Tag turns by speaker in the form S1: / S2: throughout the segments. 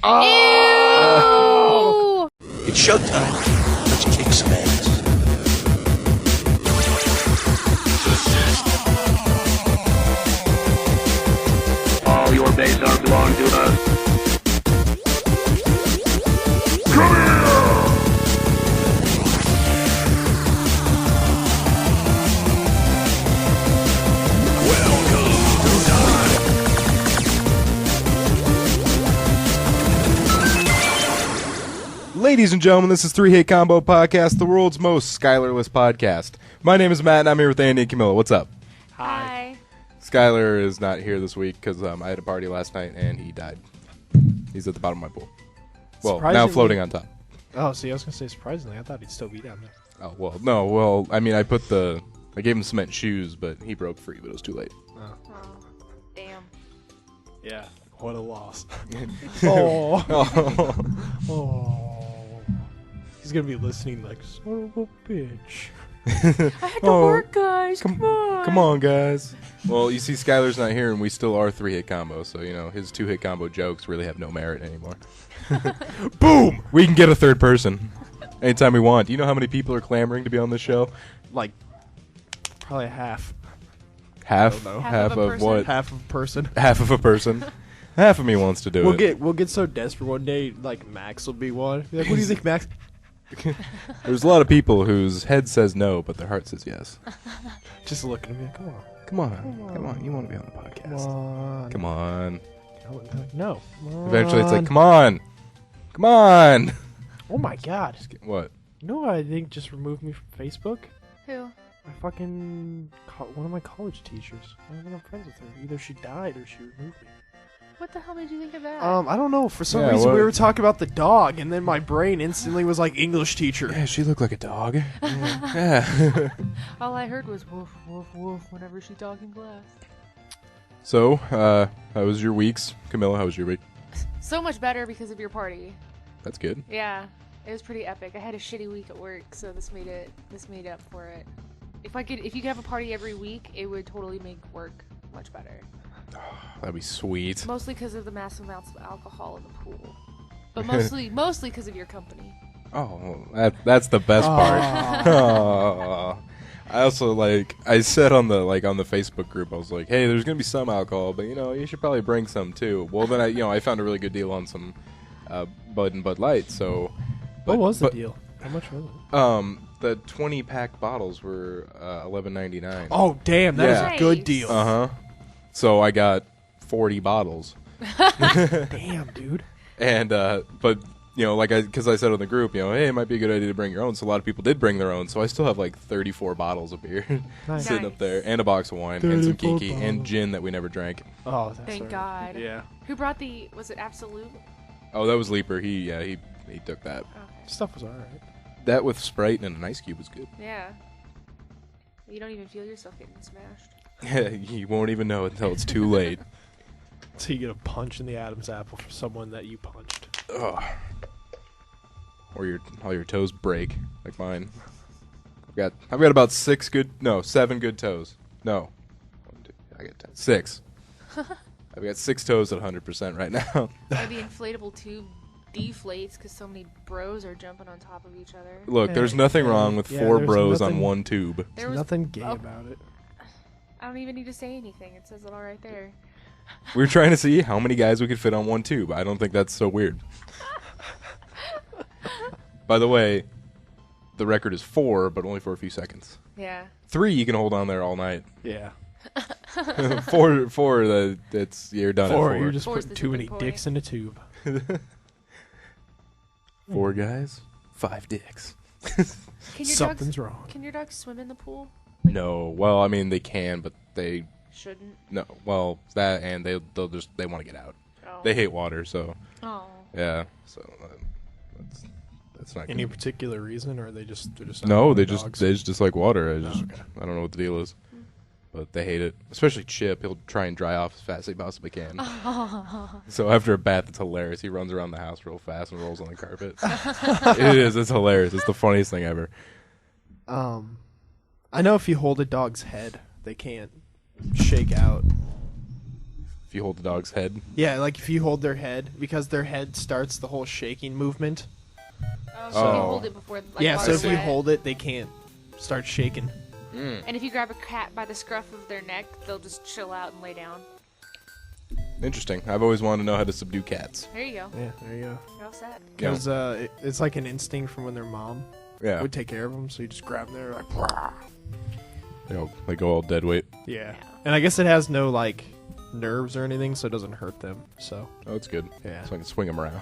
S1: Oh!
S2: It's showtime. Let's kick some ass.
S3: All your base are belong to us. Come here!
S4: Ladies and gentlemen, this is 3-Hit Combo Podcast, the world's most Skylerless podcast. My name is Matt, and I'm here with Andy and Camilla. What's up?
S1: Hi.
S4: Skyler is not here this week because I had a party last night, and he died. He's at the bottom of my pool. Well, now floating on top.
S5: Oh, see, I was going to say surprisingly. I thought he'd still be down there.
S4: Oh, well, no, well, I mean, I gave him cement shoes, but he broke free, but it was too late.
S1: Oh, damn.
S5: Yeah, what a loss.
S4: Oh.
S5: Oh. He's going to be listening like, son of a bitch.
S1: I had to work, guys. Come on.
S4: Come on, guys. Well, you see, Skyler's not here, and we still are 3-Hit Combo, so, you know, his 2-Hit Combo jokes really have no merit anymore. Boom! We can get a third person anytime we want. Do you know how many people are clamoring to be on this show?
S5: Like, probably half.
S4: Half?
S5: I don't know.
S4: Half
S1: Half of a
S4: of
S1: person?
S4: what?
S5: Half of a person.
S4: Half of a person. Half of me wants to do it.
S5: We'll get so desperate one day, like Max will be one. Be like, what do you think, Max?
S4: There's a lot of people whose head says no, but their heart says yes.
S5: Just looking at me like, come on.
S4: Come on. You want to be on the podcast.
S5: Come on.
S4: Come on.
S5: No.
S4: Eventually it's like, come on. Come on.
S5: Oh my god.
S4: What?
S5: You know what I think just removed me from Facebook?
S1: Who?
S5: My fucking one of my college teachers. I'm not friends with her. Either she died or she removed me.
S1: What the hell did you think of that?
S5: I don't know. For some
S4: Yeah,
S5: reason,
S4: what?
S5: we were talking about the dog, and then my brain instantly was like English teacher.
S4: Yeah, she looked like a dog. Yeah.
S1: All I heard was woof, woof, woof whenever she talked in class.
S4: So, how was your weeks? Camilla, how was your week?
S1: So much better because of your party.
S4: That's good.
S1: Yeah, it was pretty epic. I had a shitty week at work, so this made up for it. If you could have a party every week, it would totally make work much better.
S4: That'd be sweet.
S1: Mostly because of the massive amounts of alcohol in the pool, but mostly because of your company.
S4: Oh, that's the best part. Aw. I also I said on the Facebook group, I was like, hey, there's gonna be some alcohol, but you should probably bring some too. Well, then I found a really good deal on some Bud and Bud Light. So,
S5: What was the deal? How much was it?
S4: The 20-pack bottles were $11.99.
S5: Oh, damn, that was
S1: Yeah.
S5: a good
S1: Nice.
S5: deal.
S4: Uh huh. So I got 40 bottles.
S5: Damn, dude.
S4: And but because I said on the group, hey, it might be a good idea to bring your own. So a lot of people did bring their own. So I still have 34 bottles of beer
S5: Nice.
S4: sitting up there, and a box of wine, and some
S5: 34
S4: kiki, and
S5: bottles.
S4: gin that we never drank.
S5: Oh, that's
S1: Thank
S5: right.
S1: God.
S5: Yeah.
S1: Who brought was it Absolute?
S4: Oh, that was Leaper. He took that.
S1: Okay.
S5: Stuff was alright.
S4: That with Sprite and an ice cube was good.
S1: Yeah. You don't even feel yourself getting smashed.
S4: You won't even know until it's too late.
S5: So you get a punch in the Adam's apple for someone that you punched.
S4: Ugh. Or all your toes break like mine. I've got about 7 good toes. No, 1, 2, I got 10. 6. I've got 6 toes at 100% right now.
S1: Or the inflatable tube deflates because so many bros are jumping on top of each other.
S4: Look, there's nothing wrong with
S5: Yeah,
S4: 4
S5: there's
S4: bros on
S5: nothing-
S4: one tube.
S1: There
S5: There's
S1: was
S5: nothing gay
S1: oh.
S5: about it.
S1: I don't even need to say anything. It says it all right there.
S4: We were trying to see how many guys we could fit on one tube. I don't think that's so weird. By the way, the record is 4, but only for a few seconds.
S1: Yeah.
S4: 3, you can hold on there all night.
S5: Yeah.
S4: 4, you're done
S5: 4,
S4: at 4.
S5: you're just
S1: Four's
S5: putting
S1: the
S5: too many
S1: tipping
S5: dicks in a tube.
S4: 4 guys, 5 dicks.
S5: Something's wrong.
S1: Can your dogs swim in the pool?
S4: No, well, I mean they can, but they
S1: Shouldn't.
S4: no. Well, that and they want to get out.
S1: Oh.
S4: They hate water, so
S1: Oh.
S4: yeah. So that's not
S5: Any
S4: good.
S5: particular reason, or they're just
S4: No, they
S5: dogs?
S4: just like water.
S5: Oh, okay.
S4: I don't know what the deal is, but they hate it. Especially Chip. He'll try and dry off as fast as he possibly can. So after a bath, it's hilarious. He runs around the house real fast and rolls on the carpet. It is. It's hilarious. It's the funniest thing ever.
S5: I know if you hold a dog's head, they can't shake out.
S4: If you hold the dog's head.
S5: Yeah, like if you hold their head, because their head starts the whole shaking movement.
S1: Oh, so you hold it before. Like,
S5: Yeah, so if you
S1: wet.
S5: hold it, they can't start shaking.
S1: And if you grab a cat by the scruff of their neck, they'll just chill out and lay down.
S4: Interesting. I've always wanted to know how to subdue cats.
S1: There you go.
S5: Yeah, there you go.
S1: You're all set.
S5: Because it's like an instinct from when their mom
S4: Yeah.
S5: would take care of them, so you just grab them there, like, "Brah."
S4: You know, like go all dead weight.
S5: Yeah. And I guess it has no, like, nerves or anything, so it doesn't hurt them. So,
S4: Oh, that's good.
S5: yeah.
S4: So I can swing them around.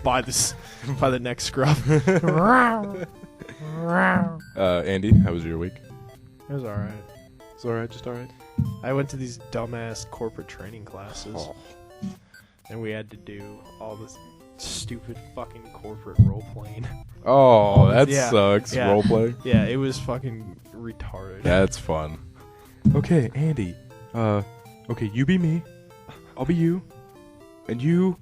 S5: By the neck scruff. It
S4: Andy, how was your week?
S5: was alright.
S4: It's alright, just alright.
S5: I went to these dumbass corporate training classes,
S4: Oh.
S5: and we had to do all this stupid fucking corporate role playing.
S4: Oh, that
S5: Yeah.
S4: sucks.
S5: Yeah.
S4: Roleplay.
S5: Yeah, it was fucking retarded.
S4: That's fun. Okay, Andy. Okay, you be me. I'll be you. And you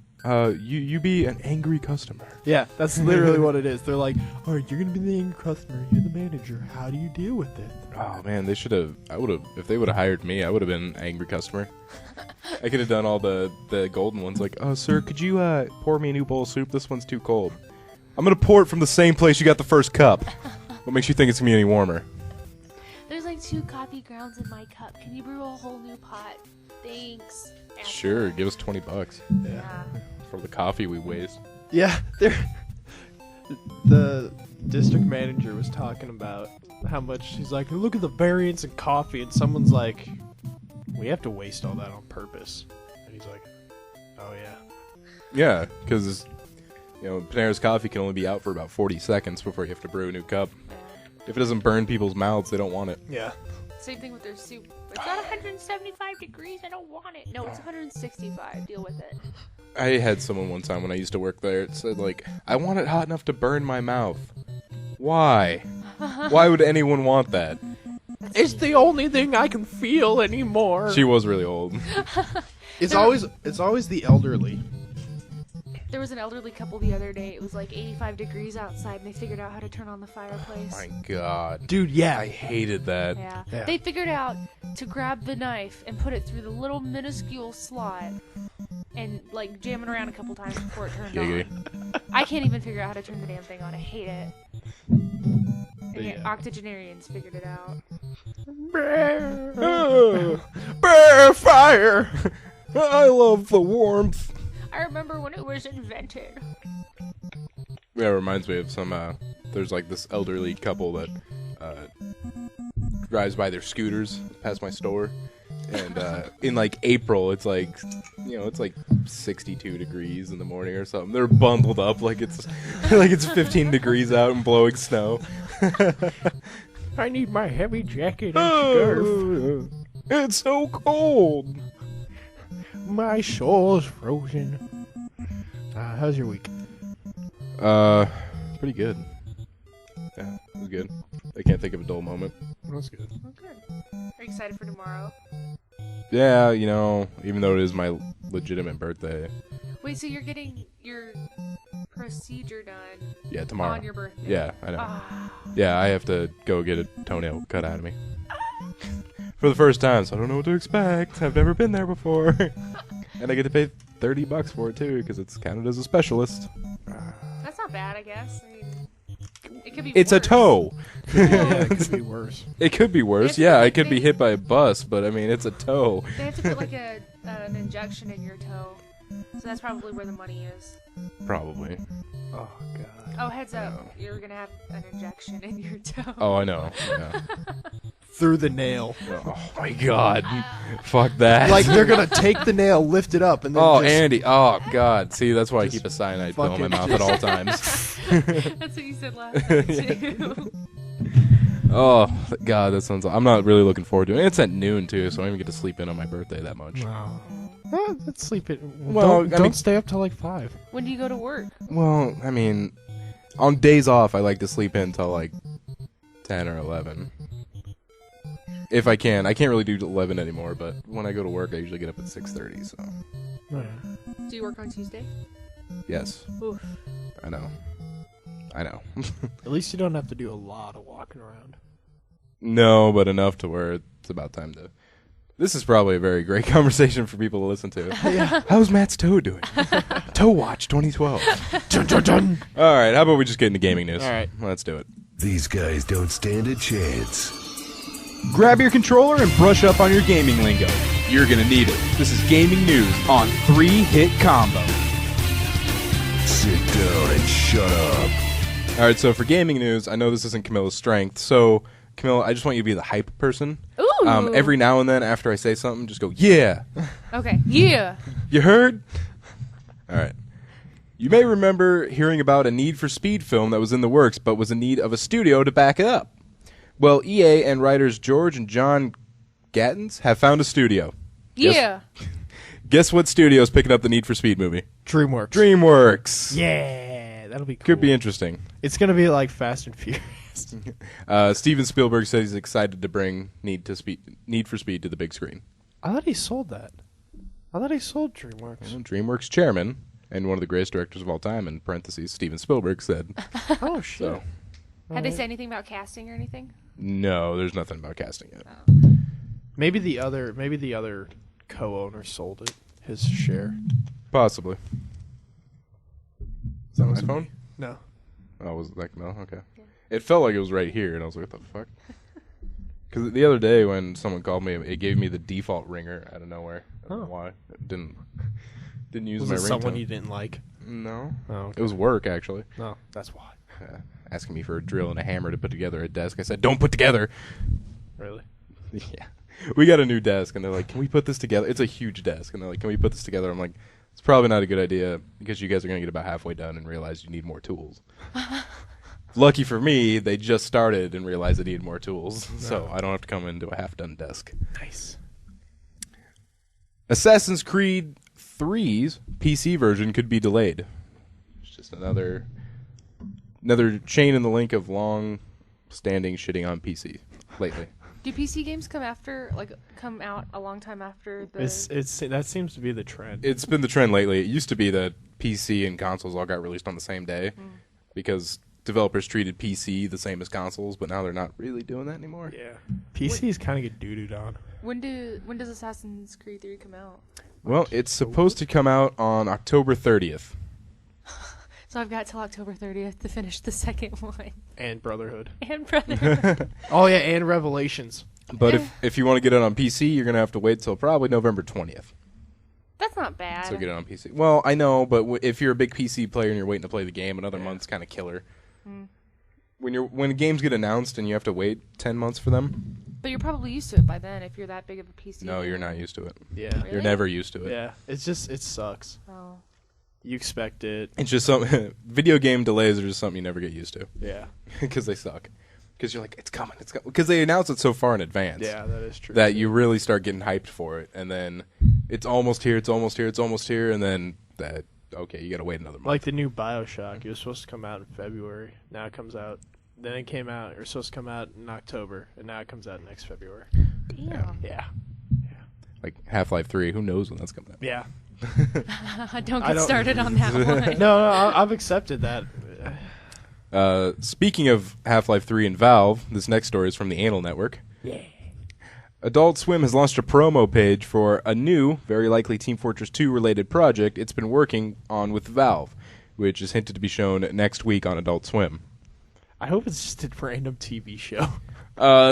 S4: be an angry customer.
S5: Yeah, that's literally what it is. They're like, alright, you're gonna be the angry customer, you're the manager, how do you deal with it?
S4: Oh man, they should have. I would have. If they would have hired me, I would have been an angry customer. I could have done all the golden ones. Like, oh sir, could you pour me a new bowl of soup? This one's too cold. I'm gonna pour it from the same place you got the first cup. What makes you think it's gonna be any warmer?
S1: There's like 2 coffee grounds in my cup. Can you brew a whole new pot? Thanks.
S4: Sure, give us $20
S1: Yeah.
S4: for the coffee we waste.
S5: Yeah, the district manager was talking about how much he's like, look at the variance in coffee, and someone's like, we have to waste all that on purpose. And he's like, oh yeah.
S4: Yeah, because Panera's coffee can only be out for about 40 seconds before you have to brew a new cup. If it doesn't burn people's mouths, they don't want it.
S5: Yeah.
S1: Same thing with their soup. It's not 175 degrees. I don't want it. No, it's 165. Deal with it.
S4: I had someone one time when I used to work there. It said like, I want it hot enough to burn my mouth. Why? Why would anyone want that?
S5: It's the only thing I can feel anymore.
S4: She was really old.
S5: It's always the elderly.
S1: There was an elderly couple the other day. It was like 85 degrees outside, and they figured out how to turn on the fireplace.
S4: My God.
S5: Dude, yeah.
S4: I hated that.
S1: Yeah.
S5: Yeah.
S1: They figured out to grab the knife and put it through the little minuscule slot and like jam it around a couple times before it turned
S4: Giggity.
S1: on. I can't even figure out how to turn the damn thing on. I hate it. And yet octogenarians figured it out.
S5: Bear fire.
S4: I love the warmth.
S1: I remember when it was invented.
S4: Yeah, it reminds me of some, there's like this elderly couple that, drives by their scooters past my store. And, in like April, it's like, it's like 62 degrees in the morning or something. They're bundled up like it's, like it's 15 degrees out and blowing snow.
S5: I need my heavy jacket and scarf.
S4: It's so cold.
S5: My soul's frozen. How's your week?
S4: Pretty good. Yeah, it was good. I can't think of a dull moment.
S5: That's good.
S1: Oh, good. Are you excited for tomorrow?
S4: Yeah, even though it is my legitimate birthday.
S1: Wait, so you're getting your procedure done
S4: Yeah, tomorrow.
S1: on your birthday?
S4: Yeah, I know.
S1: Ah.
S4: Yeah, I have to go get a toenail cut out of me. For the first time, so I don't know what to expect. I've never been there before. And I get to pay $30 for it, too, because it's counted as a specialist.
S1: That's not bad, I guess. I mean, it could be
S4: It's
S1: worse.
S4: a toe.
S5: Yeah, it could be worse.
S4: It could be worse.
S1: They
S4: Yeah,
S1: have to
S4: I could be
S1: make-
S4: hit by a bus, but I mean, it's a toe.
S1: They have to put like an injection in your toe. So that's probably where the money is.
S4: Probably.
S5: Oh, God.
S1: Oh, heads up. You're going to have an injection in your toe.
S4: Oh, I know. Yeah.
S5: Through the nail.
S4: Oh, my God. Fuck that.
S5: Like, they're gonna take the nail, lift it up, and then
S4: Oh,
S5: just...
S4: Andy. Oh, God. See, that's why I
S5: Just
S4: keep a cyanide pill in my
S5: fucking
S4: mouth at all times.
S1: That's what you said last time, too.
S4: Oh, God, that sounds... I'm not really looking forward to it. And it's at noon, too, so I don't even get to sleep in on my birthday that much.
S5: Wow. Let's sleep it.
S4: Well,
S5: don't,
S4: I mean-
S5: stay up till like 5.
S1: When do you go to work?
S4: Well, I mean, on days off, I like to sleep in till like 10 or 11. If I can. I can't really do 11 anymore, but when I go to work, I usually get up at 6:30, so...
S1: Do you work on Tuesday?
S4: Yes.
S1: Oof.
S4: I know.
S5: At least you don't have to do a lot of walking around.
S4: No, but enough to where it's about time to This is probably a very great conversation for people to listen to. How's Matt's toe doing? Toe Watch 2012.
S5: Dun, dun, dun.
S4: All right, how about we just get into gaming news?
S5: All right.
S4: Let's do it.
S6: These guys don't stand a chance.
S7: Grab your controller and brush up on your gaming lingo. You're going to need it. This is gaming news on 3-Hit Combo.
S6: Sit down and shut up.
S4: All right, so for gaming news, I know this isn't Camilla's strength, so Camilla, I just want you to be the hype person.
S1: Ooh.
S4: Every now and then after I say something, just go, yeah.
S1: Okay. Yeah.
S4: You heard? All right. You may remember hearing about a Need for Speed film that was in the works, but was in need of a studio to back it up. Well, EA and writers George and John Gattens have found a studio.
S1: Yeah.
S4: Guess what studio is picking up the Need for Speed movie?
S5: DreamWorks.
S4: DreamWorks.
S5: Yeah, that'll be cool.
S4: Could be interesting.
S5: It's gonna be like Fast and Furious.
S4: Steven Spielberg said he's excited to bring Need for Speed to the big screen.
S5: I thought he sold that. I thought he sold DreamWorks.
S4: Well, DreamWorks chairman and one of the greatest directors of all time, in parentheses, Steven Spielberg, said.
S5: Oh shit!
S4: So,
S1: Had they said anything about casting or anything?
S4: no, there's nothing about casting yet.
S5: Maybe the other co-owner sold it. His share.
S4: Possibly. Is that my phone?
S5: No.
S4: Oh, was it like, no? Okay. It felt like it was right here, and I was like, what the fuck? Because the other day when someone called me, it gave me the default ringer out of nowhere. I don't know why. It didn't use
S5: Was
S4: my
S5: it
S4: ringtone.
S5: someone you didn't like?
S4: No.
S5: Oh, okay.
S4: It was work, actually.
S5: No, that's why.
S4: Asking me for a drill and a hammer to put together a desk. I said, don't put together.
S5: Really?
S4: Yeah. We got a new desk, and they're like, can we put this together? It's a huge desk, and they're like, can we put this together? I'm like, it's probably not a good idea, because you guys are going to get about halfway done and realize you need more tools. Lucky for me, they just started and realized they needed more tools, so I don't have to come into a half-done desk.
S5: Nice.
S4: Assassin's Creed 3's PC version could be delayed. It's just another chain in the link of long-standing shitting on PC lately.
S1: Do PC games come out a long time after the?
S5: It's that seems to be the trend.
S4: It's been the trend lately. It used to be that PC and consoles all got released on the same day because developers treated PC the same as consoles, but now they're not really doing that anymore.
S5: Yeah. PCs kind of get doo-dooed on.
S1: When does Assassin's Creed 3 come out?
S4: Well, it's supposed to come out on October 30th.
S1: So I've got till October 30th to finish the second one.
S5: And Brotherhood.
S1: And Brotherhood.
S5: Oh yeah, and Revelations.
S4: But if you want to get it on PC, you're going to have to wait till probably November 20th.
S1: That's not bad.
S4: So get it on PC. Well, I know, but if you're a big PC player and you're waiting to play the game, another month's kind of killer. When games get announced and you have to wait 10 months for them.
S1: But you're probably used to it by then if you're that big of a PC.
S4: No,
S1: player.
S4: you're not used to it.
S5: Yeah.
S1: Really?
S4: You're never used to it.
S5: Yeah. It sucks.
S1: Oh.
S5: You expect it.
S4: It's just something. Video game delays are just something you never get used to
S5: Yeah.
S4: because they suck. Because you're like, it's coming. Because they announce it so far in advance.
S5: Yeah, that is true.
S4: That you really start getting hyped for it, and then it's almost here, it's almost here, it's almost here, and then okay, you got to wait another month.
S5: Like the new BioShock, it was supposed to come out in February. Now it comes out. Then it came out. It was supposed to come out in October, and now it comes out next February.
S1: Damn.
S5: Yeah.
S4: Like Half-Life 3, who knows when that's coming out?
S5: Yeah.
S1: Don't get started on that one.
S5: No, I've accepted that.
S4: Speaking of Half-Life 3 and Valve, this next story is from the Anal Network.
S5: Yeah.
S4: AdultSwim has launched a promo page for a new, very likely Team Fortress 2 related project it's been working on with Valve, which is hinted to be shown next week on Adult Swim.
S5: I hope it's just a random TV show.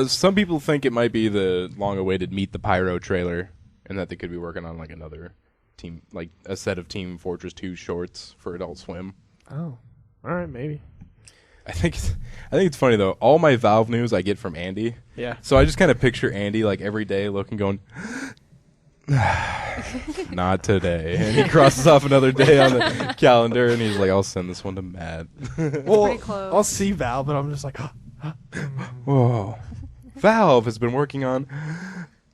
S4: Some people think it might be the long-awaited Meet the Pyro trailer, and that they could be working on like another team, like a set of Team Fortress 2 shorts for Adult Swim.
S5: Oh, all right, maybe.
S4: I think it's funny though. All my Valve news I get from Andy.
S5: Yeah.
S4: So I just kind of picture Andy like every day looking, going, not today, and he crosses off another day on the calendar, and he's like, I'll send this one to Matt.
S5: Well,
S1: pretty close.
S5: I'll see Val, but I'm just like,
S4: Whoa. Valve has been working on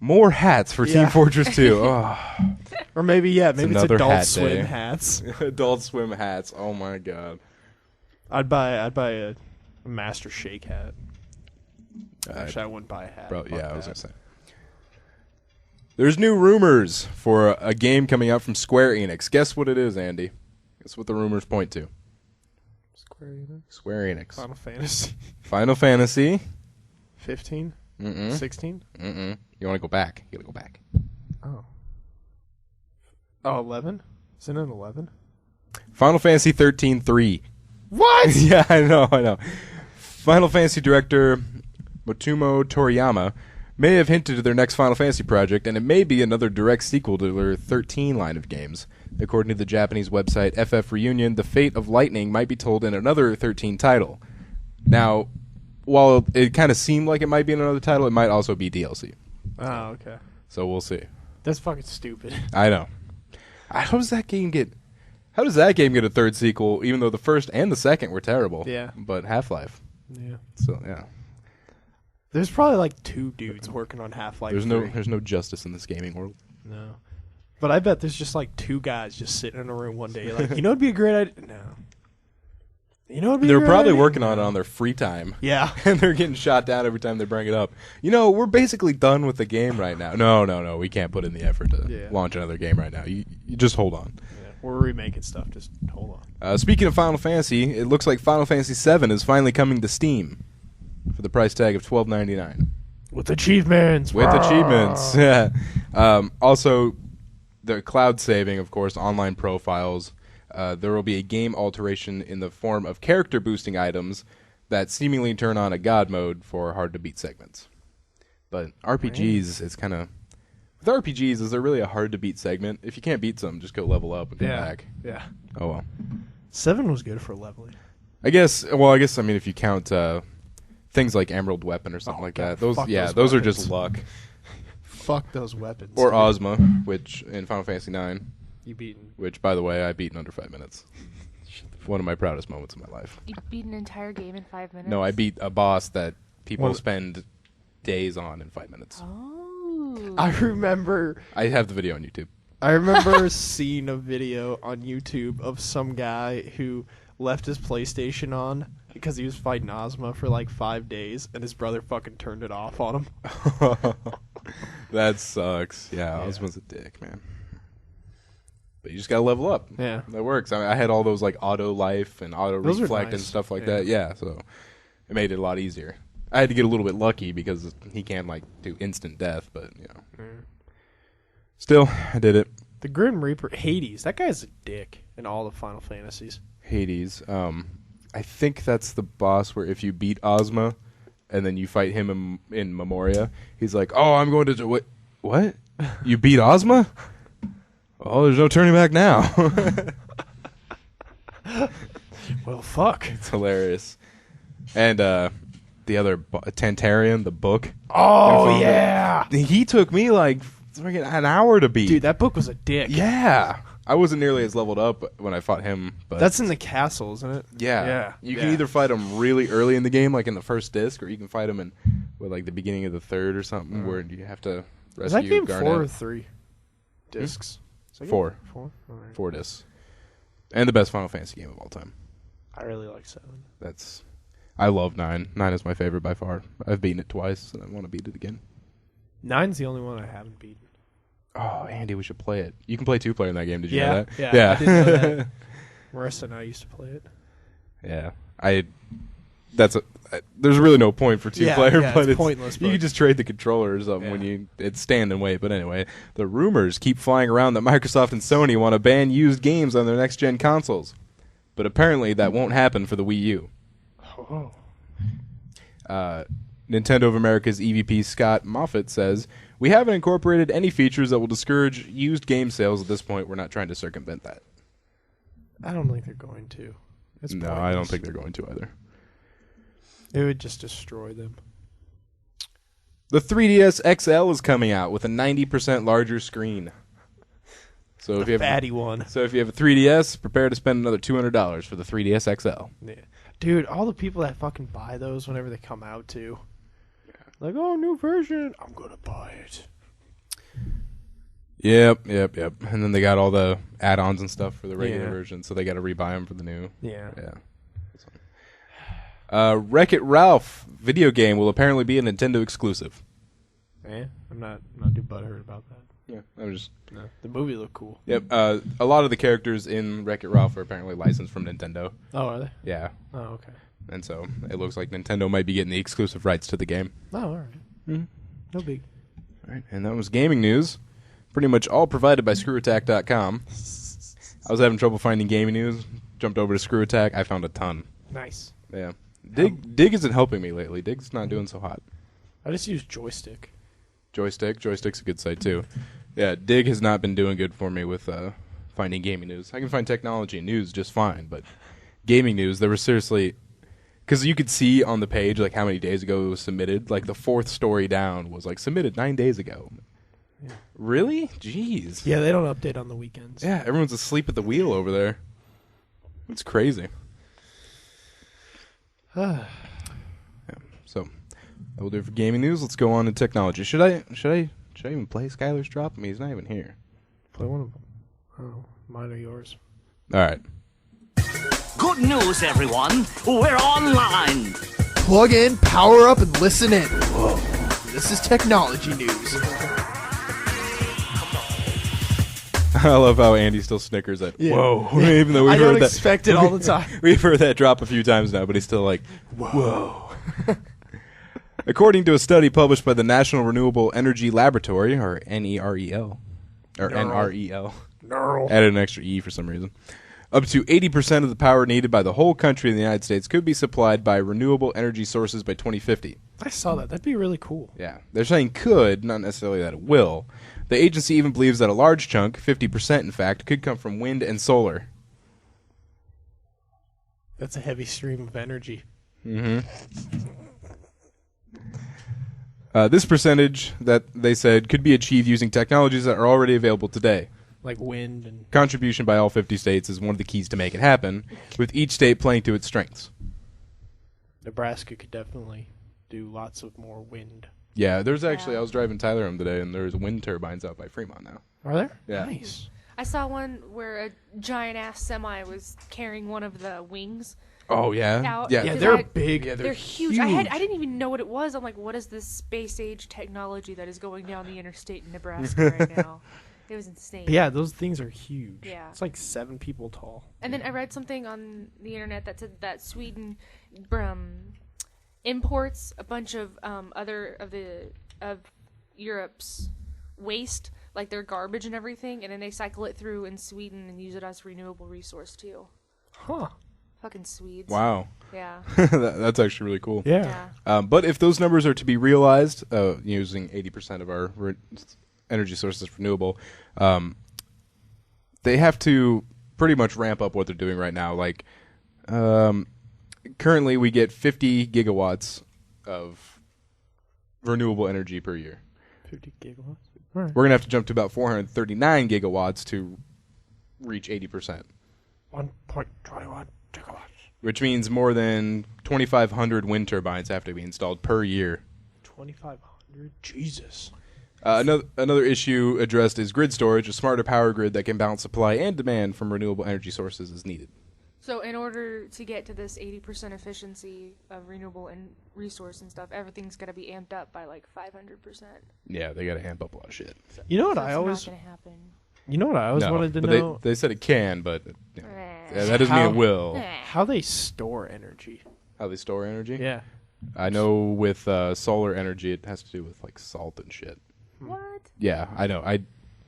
S4: more hats for Team
S5: Yeah.
S4: Fortress 2. Oh.
S5: or maybe it's
S4: another
S5: Adult
S4: hat
S5: Swim
S4: day.
S5: hats.
S4: Adult Swim hats. Oh my god.
S5: I'd buy a Master Shake hat. Actually, I wouldn't buy a hat.
S4: Bro,
S5: Fuck
S4: yeah, I was
S5: that.
S4: gonna say. There's new rumors for a game coming out from Square Enix. Guess what it is, Andy? Guess what the rumors point to?
S5: Square Enix.
S4: Square Enix.
S5: Final Fantasy
S4: Final Fantasy.
S5: 15.
S4: Mm-mm.
S5: 16?
S4: Mm-mm. You want to go back? You gotta go back.
S5: Oh. Oh, 11? Isn't it 11?
S4: Final Fantasy 13-3.
S5: What?
S4: Yeah, I know. Final Fantasy director Motomo Toriyama may have hinted to their next Final Fantasy project, and it may be another direct sequel to their 13 line of games. According to the Japanese website FF Reunion, the fate of Lightning might be told in another 13 title. Now, while it kind of seemed like it might be in another title, it might also be DLC.
S5: Oh, okay.
S4: So we'll see.
S5: That's fucking stupid.
S4: I know. How does that game get a third sequel, even though the first and the second were terrible?
S5: Yeah.
S4: But Half-Life.
S5: Yeah.
S4: So, yeah.
S5: There's probably like 2 dudes working on Half-Life 3.
S4: There's no justice in this gaming world.
S5: No. But I bet there's just like 2 guys just sitting in a room one day like, you know it'd be a great idea? No. You know it'd be
S4: They're
S5: a great
S4: probably
S5: idea?
S4: working on it on their free time.
S5: Yeah.
S4: And they're getting shot down every time they bring it up. You know, we're basically done with the game right now. No. We can't put in the effort to launch another game right now. You just hold on.
S5: Yeah. We're remaking stuff. Just hold on.
S4: Speaking of Final Fantasy, it looks like Final Fantasy VII is finally coming to Steam for the price tag of $12.99.
S5: With achievements.
S4: With achievements. Yeah. Also, the cloud saving, of course, online profiles. There will be a game alteration in the form of character boosting items that seemingly turn on a god mode for hard to beat segments. But RPGs, it's kind of... With RPGs, is there really a hard to beat segment? If you can't beat some, just go level up and come back.
S5: Yeah.
S4: Oh well.
S5: 7 was good for leveling.
S4: I guess I mean if you count things like Emerald Weapon or something like that. Those those are just luck.
S5: Fuck those weapons.
S4: Or
S5: dude.
S4: Ozma, which in Final Fantasy IX.
S5: You beaten.
S4: Which, by the way, I beat in under 5 minutes. One of my proudest moments of my life.
S1: You beat an entire game in 5 minutes?
S4: No, I beat a boss that people spend days on in 5 minutes.
S1: Oh.
S5: I remember...
S4: I have the video on YouTube.
S5: I remember seeing a video on YouTube of some guy who left his PlayStation on because he was fighting Ozma for like 5 days, and his brother fucking turned it off on him.
S4: That sucks. Yeah, Ozma's a dick, man. But you just gotta level up.
S5: Yeah.
S4: That works. I mean, I had all those like auto life and auto
S5: Those are
S4: reflect
S5: nice.
S4: and stuff like that. Yeah, so it made it a lot easier. I had to get a little bit lucky because he can't like do instant death, but you know. Still, I did it.
S5: The Grim Reaper, Hades, that guy's a dick in all the Final Fantasies.
S4: Hades. I think that's the boss where if you beat Ozma and then you fight him in Memoria, he's like, "Oh, I'm going to do what? You beat Ozma? Oh, there's no turning back now."
S5: Well, fuck.
S4: It's hilarious. And the other Tantarian, the book.
S5: Oh, yeah.
S4: He took me like an hour to beat.
S5: Dude, that book was a dick.
S4: Yeah. I wasn't nearly as leveled up when I fought him. But
S5: That's in the castle, isn't it?
S4: yeah.
S5: Yeah.
S4: You can either fight him really early in the game, like in the first disc, or you can fight him in like the beginning of the third or something, where you have to rescue
S5: Is that game
S4: Garnet.
S5: 4 or 3 discs? Is that game
S4: 4.
S5: 4? All right.
S4: 4 discs. And the best Final Fantasy game of all time.
S5: I really like 7.
S4: I love 9. 9 is my favorite by far. I've beaten it twice, and I want to beat it again.
S5: 9's the only one I haven't beaten.
S4: Oh, Andy, we should play it. You can play 2-player in that game. Did you know that?
S5: Yeah. I didn't know that. Marissa and I used to play it.
S4: Yeah. There's really no point for 2-player,
S5: yeah,
S4: but
S5: it's pointless.
S4: You
S5: but-
S4: can just trade the controller or something when it's stand and wait. But anyway, the rumors keep flying around that Microsoft and Sony want to ban used games on their next-gen consoles. But apparently that won't happen for the Wii U.
S5: Oh.
S4: Nintendo of America's EVP Scott Moffat says, "We haven't incorporated any features that will discourage used game sales at this point. We're not trying to circumvent that."
S5: I don't think they're going to. It's
S4: No, I don't think they're going to either.
S5: It would just destroy them.
S4: The 3DS XL is coming out with a 90% larger screen. So if you have
S5: Fatty one.
S4: So if you have a 3DS, prepare to spend another $200 for the 3DS XL.
S5: Yeah. Dude, all the people that fucking buy those whenever they come out too. Like, oh, new version. I'm going to buy it.
S4: Yep. And then they got all the add-ons and stuff for the regular
S5: Yeah.
S4: version, so they got to rebuy them for the new.
S5: Yeah.
S4: Wreck-It Ralph video game will apparently be a Nintendo exclusive.
S5: Eh? I'm not too butthurt about that.
S4: Yeah, I'm just.
S5: No. The movie looked cool.
S4: Yep. A lot of the characters in Wreck-It Ralph are apparently licensed from Nintendo.
S5: Oh, are they?
S4: Yeah.
S5: Oh, okay.
S4: And so it looks like Nintendo might be getting the exclusive rights to the game.
S5: Oh, all right. No big.
S4: All right, and that was gaming news. Pretty much all provided by ScrewAttack.com. I was having trouble finding gaming news. Jumped over to ScrewAttack. I found a ton.
S5: Nice.
S4: Yeah. Dig isn't helping me lately. Dig's not doing so hot.
S5: I just use Joystick.
S4: Joystick's a good site too. Yeah, Dig has not been doing good for me with finding gaming news. I can find technology and news just fine, but gaming news, there was seriously... Because you could see on the page like how many days ago it was submitted. Like the 4th story down was like submitted 9 days ago. Yeah. Really? Jeez.
S5: Yeah, they don't update on the weekends.
S4: Yeah, everyone's asleep at the wheel over there. It's crazy. Yeah, so that will do it for gaming news. Let's go on to technology. Should I even play Skyler's drop? I mean, he's not even here.
S5: Play one of them. Oh, mine or yours?
S4: All right.
S2: Good news, everyone. We're online.
S5: Plug in, power up, and listen in. Whoa. This is technology news.
S4: I love how Andy still snickers at whoa. Even though
S5: I don't expect it all the time.
S4: We've heard that drop a few times now, but he's still like, whoa. According to a study published by the National Renewable Energy Laboratory, or NEREL, or NREL, added an extra E for some reason, up to 80% of the power needed by the whole country in the United States could be supplied by renewable energy sources by 2050.
S5: I saw that. That'd be really cool.
S4: Yeah. They're saying could, not necessarily that it will. The agency even believes that a large chunk, 50% in fact, could come from wind and solar.
S5: That's a heavy stream of energy.
S4: Mm-hmm. This percentage that they said could be achieved using technologies that are already available today.
S5: Like wind and...
S4: Contribution by all 50 states is one of the keys to make it happen, with each state playing to its strengths.
S5: Nebraska could definitely do lots of more wind.
S4: Yeah, there's actually, I was driving Tyler home today, and there's wind turbines out by Fremont now.
S5: Are there?
S4: Yeah.
S5: Nice.
S1: I saw one where a giant-ass semi was carrying one of the wings.
S4: Oh, yeah?
S1: Out,
S4: Yeah,
S5: they're big. Yeah,
S1: they're huge. I didn't even know what it was. I'm like, what is this space-age technology that is going down the interstate in Nebraska right now? It was insane.
S5: But yeah, those things are huge.
S1: Yeah.
S5: It's like 7 people tall.
S1: And then I read something on the internet that said that Sweden imports a bunch of of Europe's waste, like their garbage and everything, and then they cycle it through in Sweden and use it as renewable resource too.
S5: Huh.
S1: Fucking Swedes.
S4: Wow.
S1: Yeah.
S4: That's actually really cool.
S5: Yeah.
S4: But if those numbers are to be realized, using 80% of our energy sources renewable, they have to pretty much ramp up what they're doing right now. Like, currently we get 50 gigawatts of renewable energy per year.
S5: 50 gigawatts?
S4: Right. We're going to have to jump to about 439 gigawatts to reach 80%.
S5: 1.21 gigawatts.
S4: Which means more than 2,500 wind turbines have to be installed per year.
S5: 2,500? Jesus.
S4: Another issue addressed is grid storage. A smarter power grid that can balance supply and demand from renewable energy sources is needed.
S1: So in order to get to this 80% efficiency of renewable and resource and stuff, everything's got to be amped up by like 500%.
S4: Yeah, they got to amp up a lot of shit.
S5: You know what
S1: so
S5: I always...
S1: It's not going to happen.
S5: You know what I always wanted to
S4: but
S5: know?
S4: They said it can, but that doesn't mean it will.
S5: How they store energy.
S4: How they store energy?
S5: Yeah.
S4: I know with solar energy, it has to do with like salt and shit.
S1: What?
S4: Yeah, I know.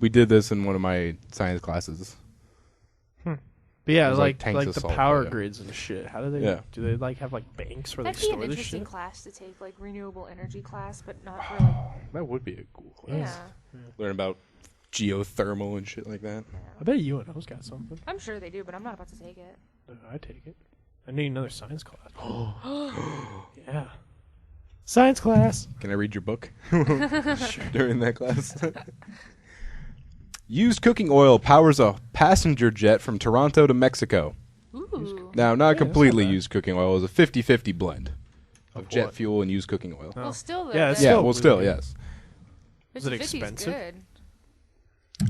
S4: We did this in one of my science classes.
S5: But yeah,
S4: like
S5: like
S4: tanks of
S5: the
S4: salt,
S5: power
S4: yeah.
S5: grids and shit. How do they?
S4: Yeah.
S5: Do they like have like banks where
S1: That'd
S5: they
S1: be
S5: store
S1: an
S5: this
S1: interesting
S5: shit?
S1: class to take, like renewable energy class, but not for like.
S4: That would be a cool class.
S1: Yeah.
S4: Learn about geothermal and shit like that.
S5: I bet you and O's got something.
S1: I'm sure they do, but I'm not about to take it.
S5: I take it. I need another science class. Yeah. Science class.
S4: Can I read your book during that class? Used cooking oil powers a passenger jet from Toronto to Mexico.
S1: Ooh.
S4: Now, not completely
S5: not bad.
S4: used cooking oil. It's a 50-50 blend of jet
S5: what?
S4: fuel and used cooking oil.
S1: Well, still though.
S5: Yeah, it's
S4: Yeah,
S5: still
S4: well, still,
S5: really good.
S4: yes.
S5: Is it
S1: 50-50 is
S5: expensive?
S1: Good.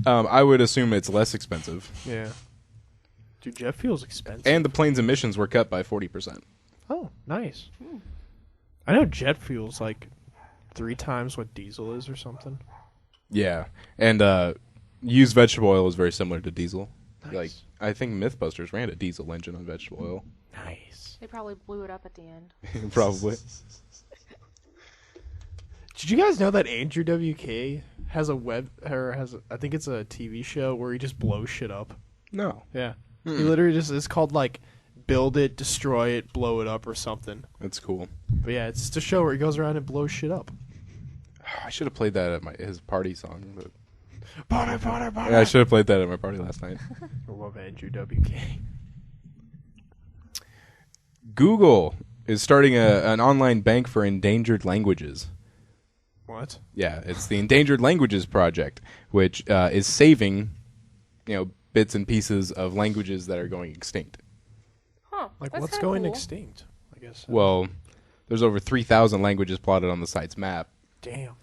S4: I would assume it's less expensive.
S5: Yeah. Dude, jet fuel's expensive.
S4: And the plane's emissions were cut by 40%.
S5: Oh, nice. I know jet fuel's like 3 times what diesel is or something.
S4: Yeah. And used vegetable oil is very similar to diesel.
S5: Nice.
S4: Like, I think Mythbusters ran a diesel engine on vegetable oil.
S5: Nice.
S1: They probably blew it up at the end.
S4: Probably.
S5: Did you guys know that Andrew WK has I think it's a TV show where he just blows shit up?
S4: No.
S5: Yeah. He literally it's called like Build It, Destroy It, Blow It Up or something.
S4: That's cool.
S5: But yeah, it's just a show where he goes around and blows shit up.
S4: I should have played that at his party song. But...
S5: Party.
S4: Yeah, I should have played that at my party last night.
S5: I love Andrew WK.
S4: Google is starting an online bank for endangered languages.
S5: What?
S4: Yeah, it's the Endangered Languages Project, which is saving, bits and pieces of languages that are going extinct.
S1: Huh.
S5: Like
S1: that's
S5: what's
S1: kinda
S5: going
S1: cool.
S5: extinct? I guess.
S4: Well, there's over 3,000 languages plotted on the site's map.
S5: Damn.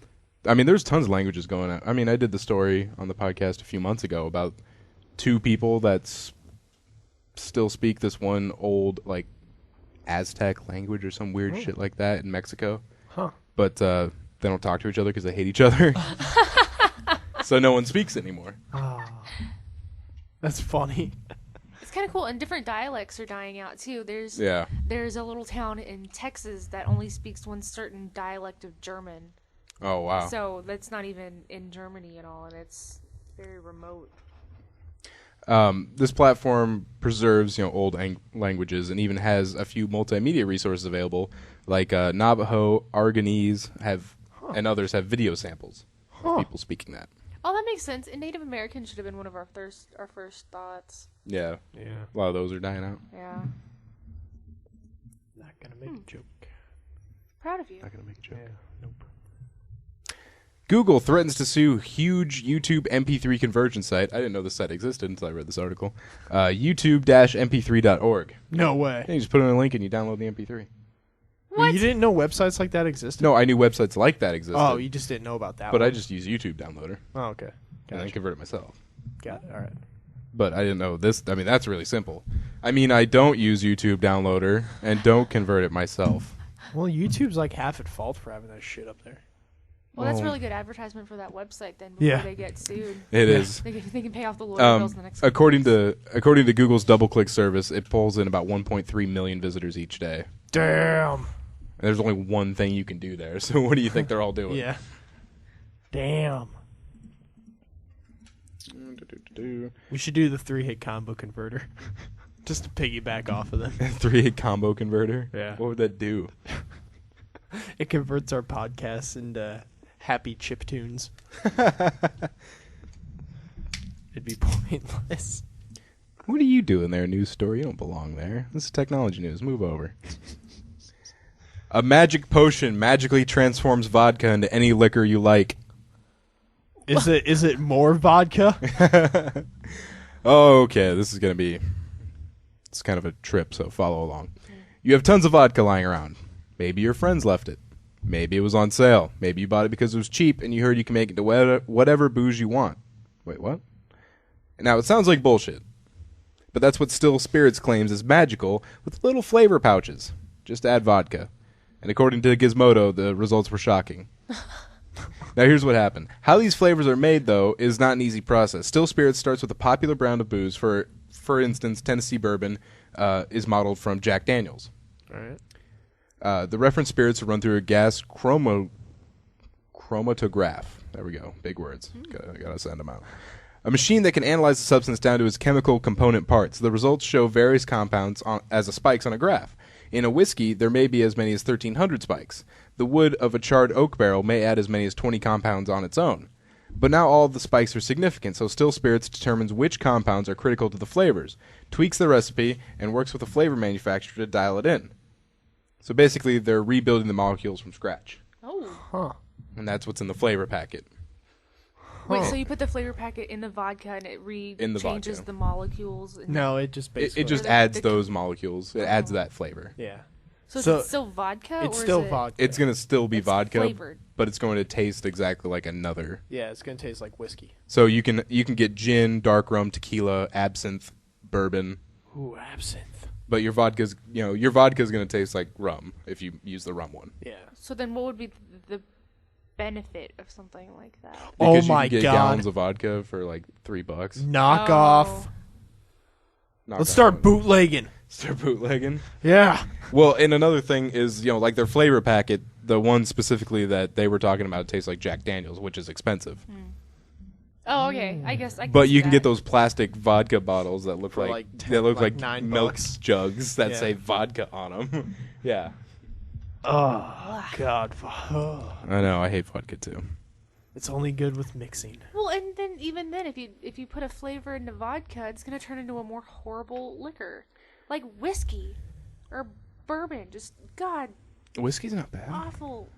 S4: I mean, there's tons of languages going on. I mean, I did the story on the podcast a few months ago about 2 people that still speak this one old, like, Aztec language or some weird shit like that in Mexico.
S5: Huh.
S4: But they don't talk to each other because they hate each other. So no one speaks anymore.
S5: That's funny.
S1: It's kind of cool, and different dialects are dying out too. There's a little town in Texas that only speaks one certain dialect of German.
S4: Oh, wow.
S1: So that's not even in Germany at all, and it's very remote.
S4: This platform preserves, old languages and even has a few multimedia resources available, like Navajo, Aragonese, and others have video samples of people speaking that.
S1: Oh, that makes sense. And Native American should have been one of our first thoughts.
S4: Yeah.
S5: Yeah.
S4: A lot of those are dying out.
S1: Yeah.
S5: Not gonna make a joke.
S1: Proud of you.
S4: Not gonna make a joke.
S5: Yeah. Nope.
S4: Google threatens to sue huge YouTube MP3 conversion site. I didn't know this site existed until I read this article. YouTube-mp3.org.
S5: No way.
S4: You just put in a link and you download the MP3.
S5: Well, you didn't know websites like that existed?
S4: No, I knew websites like that existed.
S5: Oh, you just didn't know about that
S4: But
S5: one.
S4: I just use YouTube Downloader.
S5: Oh, okay.
S4: And then convert it myself.
S5: Got it. All right.
S4: But I didn't know this. I mean, that's really simple. I mean, I don't use YouTube Downloader and don't convert it myself.
S5: Well, YouTube's like half at fault for having that shit up there.
S1: Well, that's really good advertisement for that website then before they get sued.
S4: It is.
S1: They can pay off the lawyer bills in the next
S4: according to Google's DoubleClick service, it pulls in about 1.3 million visitors each day.
S5: Damn.
S4: And there's only one thing you can do there. So what do you think they're all doing?
S5: Yeah. Damn. We should do the 3-hit combo converter. Just to piggyback off of them.
S4: 3-hit combo converter?
S5: Yeah.
S4: What would that do?
S5: It converts our podcasts into happy chip tunes. It'd be pointless.
S4: What are you doing there, news story? You don't belong there. This is technology news. Move over. A magic potion magically transforms vodka into any liquor you like.
S5: Is it more vodka?
S4: Oh, okay, this is going to be... It's kind of a trip, so follow along. You have tons of vodka lying around. Maybe your friends left it. Maybe it was on sale. Maybe you bought it because it was cheap and you heard you can make it into whatever booze you want. Wait, what? Now, it sounds like bullshit. But that's what Still Spirits claims is magical with little flavor pouches. Just add vodka. And according to Gizmodo, the results were shocking. Now, here's what happened. How these flavors are made, though, is not an easy process. Still Spirits starts with a popular brand of booze. For instance, Tennessee Bourbon is modeled from Jack Daniels.
S5: All right.
S4: The reference spirits are run through a gas chromatograph. There we go. Big words. Gotta send them out. A machine that can analyze the substance down to its chemical component parts. The results show various compounds as spikes on a graph. In a whiskey, there may be as many as 1,300 spikes. The wood of a charred oak barrel may add as many as 20 compounds on its own. But now all of the spikes are significant, so Still Spirits determines which compounds are critical to the flavors, tweaks the recipe, and works with a flavor manufacturer to dial it in. So basically, they're rebuilding the molecules from scratch.
S1: Oh.
S5: Huh.
S4: And that's what's in the flavor packet.
S1: Wait, so you put the flavor packet in the vodka and it changes
S4: vodka.
S1: the molecules? And
S5: No, it just basically...
S4: It just adds those molecules. It adds that flavor.
S5: Yeah.
S1: So is it still vodka?
S5: It's
S1: or
S5: still
S1: is it...
S5: vodka.
S4: It's going to still be
S1: It's
S4: vodka,
S1: flavored.
S4: but it's going to taste exactly like another.
S5: Yeah, it's going to taste like whiskey.
S4: So you can get gin, dark rum, tequila, absinthe, bourbon.
S5: Ooh, absinthe.
S4: But your vodka's going to taste like rum if you use the rum one.
S5: Yeah.
S1: So then what would be the benefit of something like that?
S4: Because
S5: oh my
S4: you can get
S5: God.
S4: gallons of vodka for like $3.
S5: Knock
S1: Oh.
S5: off. Let's start bootlegging.
S4: Start bootlegging.
S5: Yeah.
S4: Well, and another thing is, like their flavor packet, the one specifically that they were talking about tastes like Jack Daniels, which is expensive.
S1: Oh, okay. I guess I can
S4: But
S1: see
S4: you can
S1: that.
S4: get those plastic vodka bottles that look
S5: For
S4: like
S5: $10, $9
S4: milk
S5: bucks.
S4: jugs that
S5: Yeah.
S4: say vodka on them. Yeah,
S5: Oh God.
S4: I know. I hate vodka too.
S5: It's only good with mixing.
S1: Well, and then even then, if you put a flavor into vodka, it's gonna turn into a more horrible liquor, like whiskey or bourbon. Just God,
S4: Whiskey's not bad.
S1: awful.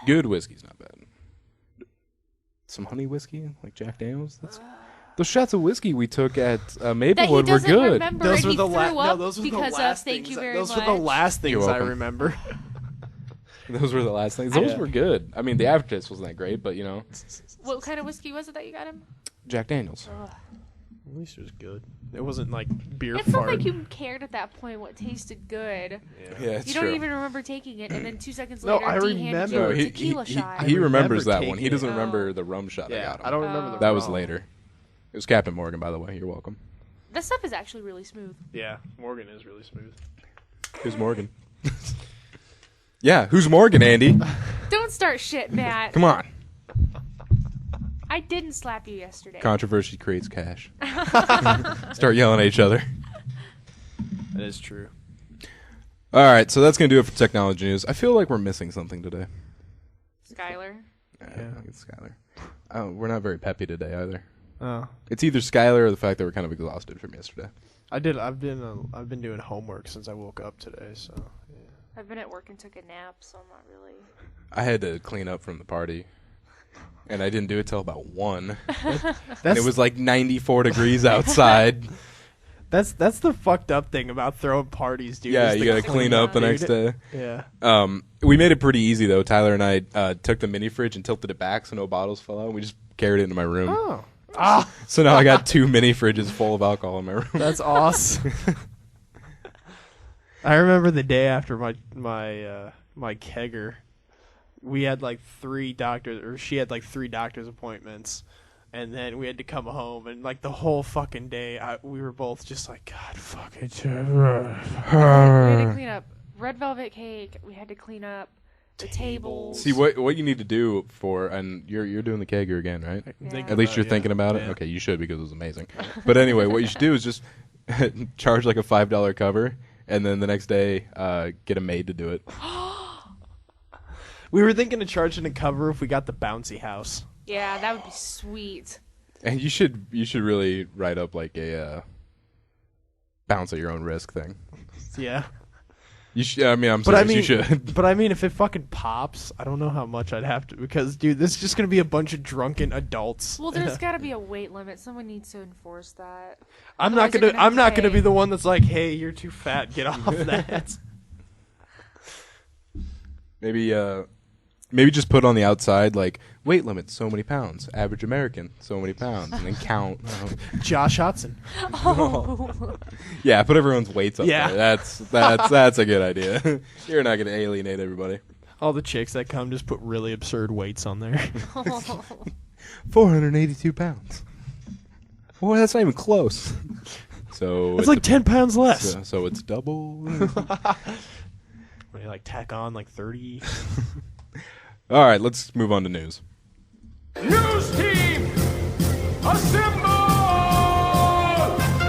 S4: Good whiskey's not bad. Some honey whiskey like Jack Daniels. Those shots of whiskey we took at
S1: That he
S4: Maplewood were
S1: doesn't
S4: good.
S1: remember,
S5: Those
S1: and
S5: were
S1: he
S5: the
S1: threw up
S5: those were the
S1: because
S5: last
S1: of thank
S5: things.
S1: you very
S5: Those
S1: much.
S5: were the last things
S4: You're
S5: I
S4: welcome.
S5: remember.
S4: Those were the last things. Those
S5: Yeah.
S4: were good. I mean, the aftertaste wasn't that great, but
S1: What kind of whiskey was it that you got him?
S4: Jack Daniels.
S5: At least it was good. It wasn't like beer
S1: It's not
S5: fart.
S1: like you cared at that point what tasted good.
S4: Yeah, it's
S1: You don't
S4: true.
S1: even remember taking it, and then 2 seconds
S5: No,
S1: later,
S5: I
S1: D handed
S5: remember.
S1: you
S4: No,
S1: a
S4: he
S1: tequila shot.
S4: he remembers
S5: remember
S4: that one. He
S5: taking
S4: doesn't
S1: it.
S4: remember the rum shot I
S5: Yeah,
S4: got him.
S5: I don't remember the
S4: That was
S5: rum.
S4: later. It was Captain Morgan, by the way. You're welcome.
S1: That stuff is actually really smooth.
S5: Yeah, Morgan is really smooth.
S4: Who's Morgan? Yeah, who's Morgan, Andy?
S1: Don't start shit, Matt.
S4: Come on.
S1: I didn't slap you yesterday.
S4: Controversy creates cash. Start yelling at each other.
S5: That is true.
S4: All right, so that's going to do it for technology news. I feel like we're missing something today.
S1: Skyler.
S4: I think it's Skyler. Oh, we're not very peppy today either.
S5: Oh,
S4: It's either Skyler or the fact that we're kind of exhausted from yesterday.
S5: I did. I've been doing homework since I woke up today. So yeah.
S1: I've been at work and took a nap, so I'm not really.
S4: I had to clean up from the party, and I didn't do it till about 1.
S5: That's
S4: It was like 94 degrees outside.
S5: that's the fucked up thing about throwing parties, dude.
S4: Yeah,
S5: is
S4: you
S5: the
S4: got to clean up the
S5: dude.
S4: next day.
S5: Yeah.
S4: We made it pretty easy, though. Tyler and I took the mini fridge and tilted it back so no bottles fell out. We just carried it into my room.
S5: Oh. Ah,
S4: So now I got 2 mini fridges full of alcohol in my room.
S5: that's awesome. I remember the day after my kegger, we had like 3 doctors, or she had like 3 doctor's appointments, and then we had to come home, and like the whole fucking day, we were both just like, God, fuck it.
S1: We had to clean up red velvet cake. We had to clean up the tables.
S4: See, what you need to do for, and you're doing the kegger again, right?
S1: Yeah.
S4: At least you're thinking about it?
S5: Yeah.
S4: Okay, you should because it was amazing. But anyway, what you should do is just charge like a $5 cover, and then the next day get a maid to do it.
S5: We were thinking of charging a cover if we got the bouncy house.
S1: Yeah, that would be sweet.
S4: And you should really write up like a bounce at your own risk thing.
S5: Yeah.
S4: You should. I mean, I'm
S5: But I
S4: serious.
S5: mean,
S4: You should.
S5: but I mean, if it fucking pops, I don't know how much I'd have to, because dude, this is just gonna be a bunch of drunken adults.
S1: Well, there's got to be a weight limit. Someone needs to enforce that.
S5: I'm not
S1: Otherwise you're
S5: gonna.
S1: gonna have
S5: I'm not
S1: to
S5: gonna
S1: pay.
S5: be the one that's like, "Hey, you're too fat. Get off that."
S4: Maybe just put on the outside like weight limit so many pounds, average American so many pounds, and then count.
S5: Josh Hudson.
S4: Yeah, put everyone's weights up
S5: Yeah.
S4: there. That's a good idea. You're not going to alienate everybody.
S5: All the chicks that come just put really absurd weights on there.
S4: 482 pounds. Well, that's not even close. So
S5: It's like 10 pounds less.
S4: so it's double.
S5: When you like tack on like 30.
S4: All right, let's move on to news.
S3: News team, assemble!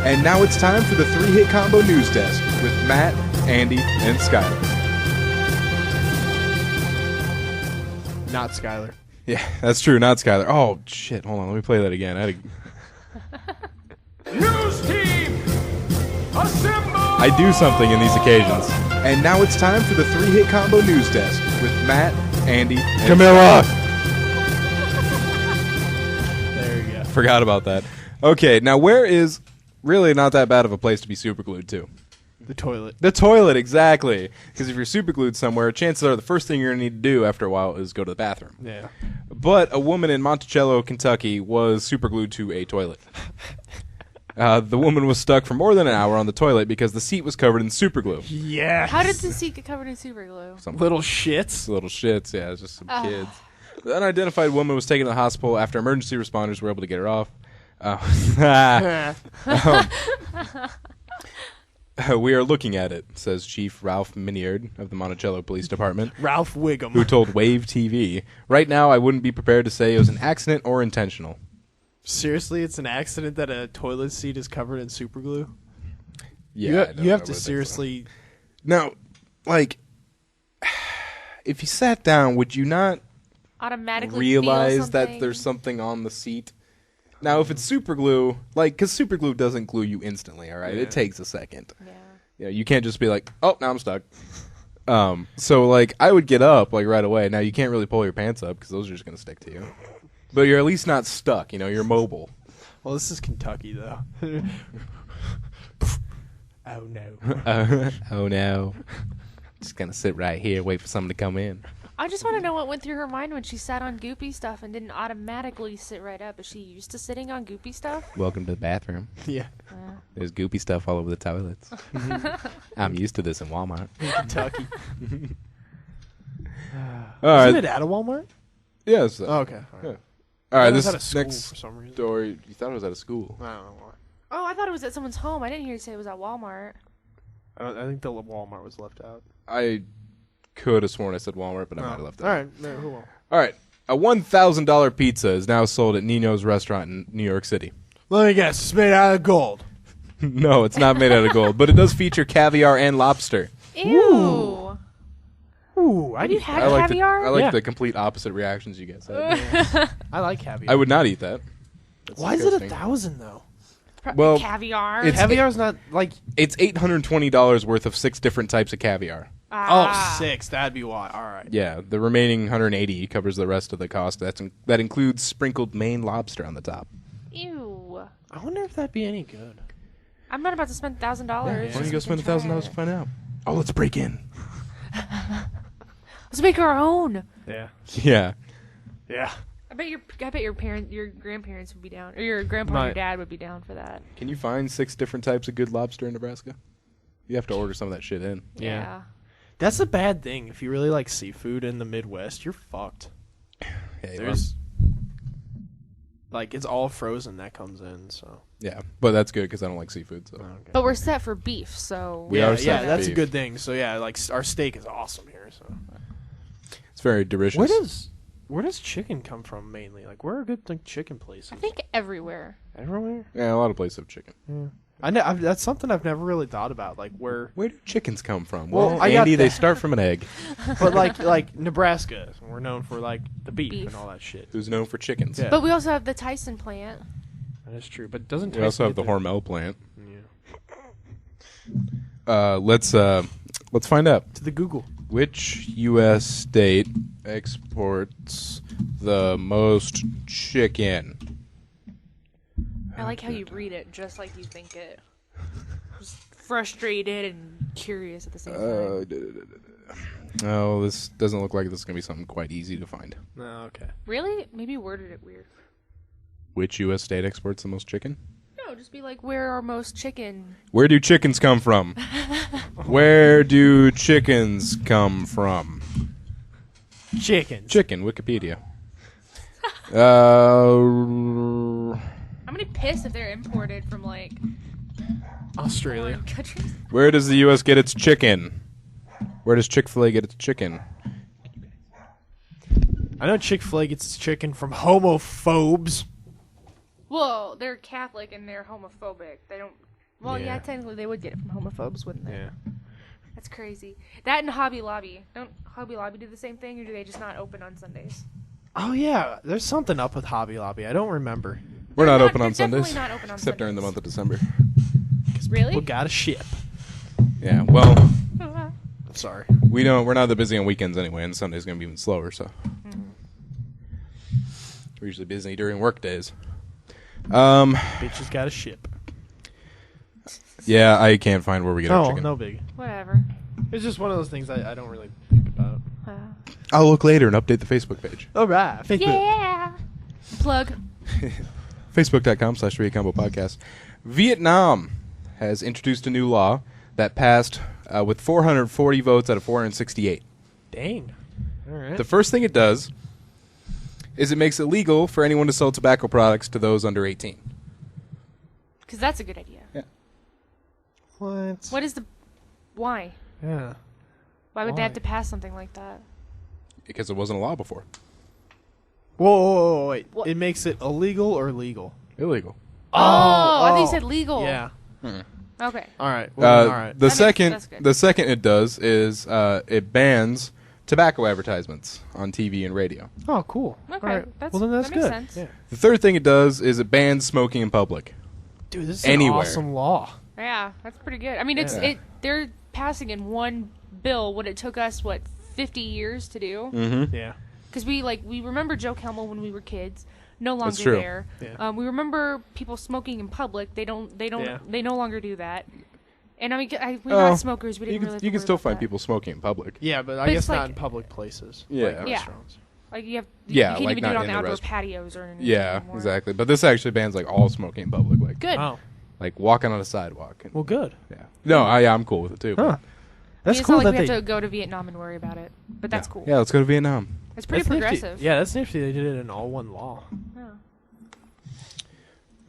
S4: And now it's time for the 3-hit combo news desk with Matt, Andy, and Skyler.
S5: Not Skyler.
S4: Yeah, that's true. Not Skyler. Oh shit! Hold on, let me play that again.
S3: News team, assemble!
S4: I do something in these occasions. And now it's time for the 3-hit combo news desk with Matt, Andy, and
S7: Camilla!
S5: There you go.
S4: Forgot about that. Okay, now where is really not that bad of a place to be super glued to?
S5: The toilet.
S4: The toilet, exactly. Because if you're super glued somewhere, chances are the first thing you're going to need to do after a while is go to the bathroom.
S5: Yeah.
S4: But a woman in Monticello, Kentucky was super glued to a toilet. The woman was stuck for more than an hour on the toilet because the seat was covered in super glue.
S5: Yeah.
S1: How did the seat get covered in super glue?
S4: Some
S5: Little shits.
S4: little shits, yeah, it's just some kids. The unidentified woman was taken to the hospital after emergency responders were able to get her off. We are looking at it, says Chief Ralph Miniard of the Monticello Police Department,
S5: Ralph Wiggum.
S4: who told Wave TV, "Right now, I wouldn't be prepared to say it was an accident or intentional."
S5: Seriously, it's an accident that a toilet seat is covered in super glue?
S4: Yeah,
S5: You have to seriously...
S4: Now, like, if you sat down, would you not
S1: Automatically
S4: realize
S1: feel
S4: that
S1: something?
S4: there's something on the seat? Now, if it's super glue, like, because super glue doesn't glue you instantly, all right?
S5: Yeah.
S4: It takes a second.
S1: Yeah.
S4: You know, you can't just be like, oh, now I'm stuck. So, like, I would get up, like, right away. Now, you can't really pull your pants up because those are just going to stick to you. But you're at least not stuck, you know, you're mobile.
S5: Well, this is Kentucky, though. Oh, no.
S4: Oh, no. Just going to sit right here, wait for someone to come in.
S1: I just want to know what went through her mind when she sat on goopy stuff and didn't automatically sit right up. Is she used to sitting on goopy stuff?
S4: Welcome to the bathroom.
S5: Yeah.
S4: There's goopy stuff all over the toilets. I'm used to this in Walmart.
S5: In Kentucky.
S4: All right.
S5: Isn't it at a Walmart?
S4: Yes.
S5: Oh, okay. All right.
S4: All right,
S5: It was
S4: this
S5: at a school
S4: next
S5: for some reason.
S4: story. You thought it was at a school.
S5: I don't know why.
S1: Oh, I thought it was at someone's home. I didn't hear you say it was at Walmart.
S5: I think the Walmart was left out.
S4: I could have sworn I said Walmart, but I might have left it.
S5: All right. No, who won't?
S4: All right. A $1,000 pizza is now sold at Nino's restaurant in New York City.
S5: Let me guess. It's made out of gold.
S4: No, it's not made out of gold, but it does feature caviar and lobster.
S1: Ew.
S5: Ooh,
S1: Have you had
S4: I like
S1: caviar?
S4: I like
S5: Yeah.
S4: the complete opposite reactions you guys had.
S5: I like caviar.
S4: I would not eat that. That's
S5: Why is it
S4: disgusting.
S5: 1,000 though?
S4: Well,
S1: caviar.
S4: it's-
S5: Caviar's not like.
S4: It's $820 worth of 6 different types of caviar.
S5: Oh, 6. That'd be why. All right.
S4: Yeah, the remaining 180 covers the rest of the cost. That includes sprinkled Maine lobster on the top.
S1: Ew.
S5: I wonder if that'd be any good.
S1: I'm not about to spend $1,000.
S4: Why don't you go spend $1,000 to find out? Oh, let's break in.
S1: Let's make our own.
S5: Yeah.
S4: Yeah.
S5: Yeah.
S1: I bet your grandparents would be down, or your grandpa and your dad would be down for that.
S4: Can you find 6 different types of good lobster in Nebraska? You have to order some of that shit in.
S1: Yeah.
S5: That's a bad thing. If you really like seafood in the Midwest, you're fucked.
S4: Hey,
S5: There's like it's all frozen that comes in. So
S4: yeah, but that's good because I don't like seafood. So
S5: okay.
S1: But we're set for beef, so
S4: We
S5: yeah,
S4: are set
S5: yeah,
S4: for
S5: that's a
S4: beef.
S5: good thing. So yeah, like our steak is awesome here. So
S4: it's very delicious.
S5: where does chicken come from mainly? Like where are good like chicken places?
S1: I think everywhere.
S5: Everywhere.
S4: Yeah, a lot of places have chicken.
S5: That's something I've never really thought about. Like where,
S4: Where do chickens come from?
S5: Well,
S4: Well,
S5: I got
S4: Andy, they
S5: that.
S4: start from an egg.
S5: but like Nebraska, we're known for like the beef. And all that shit.
S4: Who's known for chickens?
S5: Yeah.
S1: But we also have the Tyson plant.
S5: That is true. But doesn't
S4: We also have the
S5: Tyson
S4: Hormel plant.
S5: Yeah.
S4: Let's find out.
S5: To the Google.
S4: Which U.S. state exports the most chicken?
S1: I like how you read it just like you think it. Just frustrated and curious at the same time.
S4: Oh, this doesn't look like this is going to be something quite easy to find.
S5: Oh, okay.
S1: Really? Maybe you worded it weird.
S4: Which U.S. state exports the most chicken?
S1: No, just be like, where are most chicken?
S4: Where do chickens come from? Where do chickens come from?
S5: Chickens.
S4: Chicken, Wikipedia.
S1: I'm gonna piss if they're imported from like
S5: Australia.
S1: foreign countries.
S4: Where does the U.S. get its chicken? Where does Chick-fil-A get its chicken?
S5: I know Chick-fil-A gets its chicken from homophobes.
S1: Well, they're Catholic and they're homophobic. They don't. Well, yeah,
S5: Yeah.
S1: technically they would get it from homophobes, wouldn't they?
S5: Yeah.
S1: That's crazy. That and Hobby Lobby. Don't Hobby Lobby do the same thing, or do they just not open on Sundays?
S5: Oh yeah, there's something up with Hobby Lobby. I don't remember.
S4: We're not open
S1: they're
S4: on Sundays.
S1: definitely not open on
S4: Except during the
S1: Sundays.
S4: month of December.
S1: Really?
S5: People got a ship.
S4: Yeah, well,
S5: I'm sorry.
S4: we're not that busy on weekends anyway, and Sunday's going to be even slower, so. We're usually busy during work days.
S5: Bitches got a ship.
S4: Yeah, I can't find where we get our
S5: Oh,
S4: chicken.
S5: no big.
S1: Whatever.
S5: It's just one of those things I don't really think about.
S4: I'll look later and update the Facebook page.
S5: All right. Facebook.
S1: Yeah. Plug.
S4: Facebook.com/3combo podcast. Vietnam has introduced a new law that passed with 440 votes out of 468.
S5: Dang. All right.
S4: The first thing it does is it makes it legal for anyone to sell tobacco products to those under 18.
S1: Because that's a good idea. What is the... Why?
S5: Yeah.
S1: Why would they
S5: Why?
S1: have to pass something like that?
S4: Because it wasn't a law before.
S5: Whoa, wait.
S1: What?
S5: It makes it illegal or legal?
S4: Illegal.
S1: Oh, I thought you
S5: oh.
S1: said legal.
S5: Yeah.
S1: Okay.
S5: All right. Well, all right.
S4: The
S1: That's good.
S4: the second it does is it bans tobacco advertisements on TV and radio.
S5: Oh, cool.
S1: Okay,
S5: All right.
S1: that's-
S5: well, then that's
S1: that makes
S5: good.
S1: sense.
S5: Yeah.
S4: The third thing it does is it bans smoking in public.
S5: Dude, this is
S4: Anywhere.
S5: an awesome law.
S1: Yeah, that's pretty good. I mean, they're passing in one bill what it took us 50 years to do.
S4: Mm-hmm.
S5: Yeah.
S1: Because we remember Joe Camel when we were kids, no longer
S4: That's true.
S1: there.
S5: Yeah.
S1: We remember people smoking in public. They no longer do that. And I mean, we're
S4: Oh,
S1: not smokers. We didn't
S4: You can,
S1: really. have
S4: you
S1: to
S4: can
S1: worry
S4: still
S1: about
S4: find
S1: that.
S4: people smoking in public.
S5: Yeah, but I
S1: But
S5: guess
S1: it's
S5: not
S1: like-
S5: in public places.
S4: Yeah.
S5: Like
S1: Yeah.
S5: restaurants.
S1: Like you
S4: Yeah,
S1: can't
S4: like
S1: even do
S4: not
S1: it on
S4: in
S1: the
S4: the
S1: outdoor
S4: rest-
S1: patios or anything.
S4: Yeah,
S1: anymore.
S4: exactly. But this actually bans like all smoking in public, like
S1: Good.
S5: Oh,
S4: like walking on a sidewalk. And,
S5: well, good.
S4: yeah. No, I'm cool with it too.
S5: Huh.
S1: I
S5: That's
S1: mean, it's
S5: cool
S1: not like
S5: that
S1: we
S5: they.
S1: have to go to Vietnam and worry about it, but that's cool.
S4: Yeah, let's go to Vietnam.
S1: It's pretty
S5: That's nifty.
S1: progressive.
S5: Yeah, that's nifty. They did it in all one law.
S1: Yeah.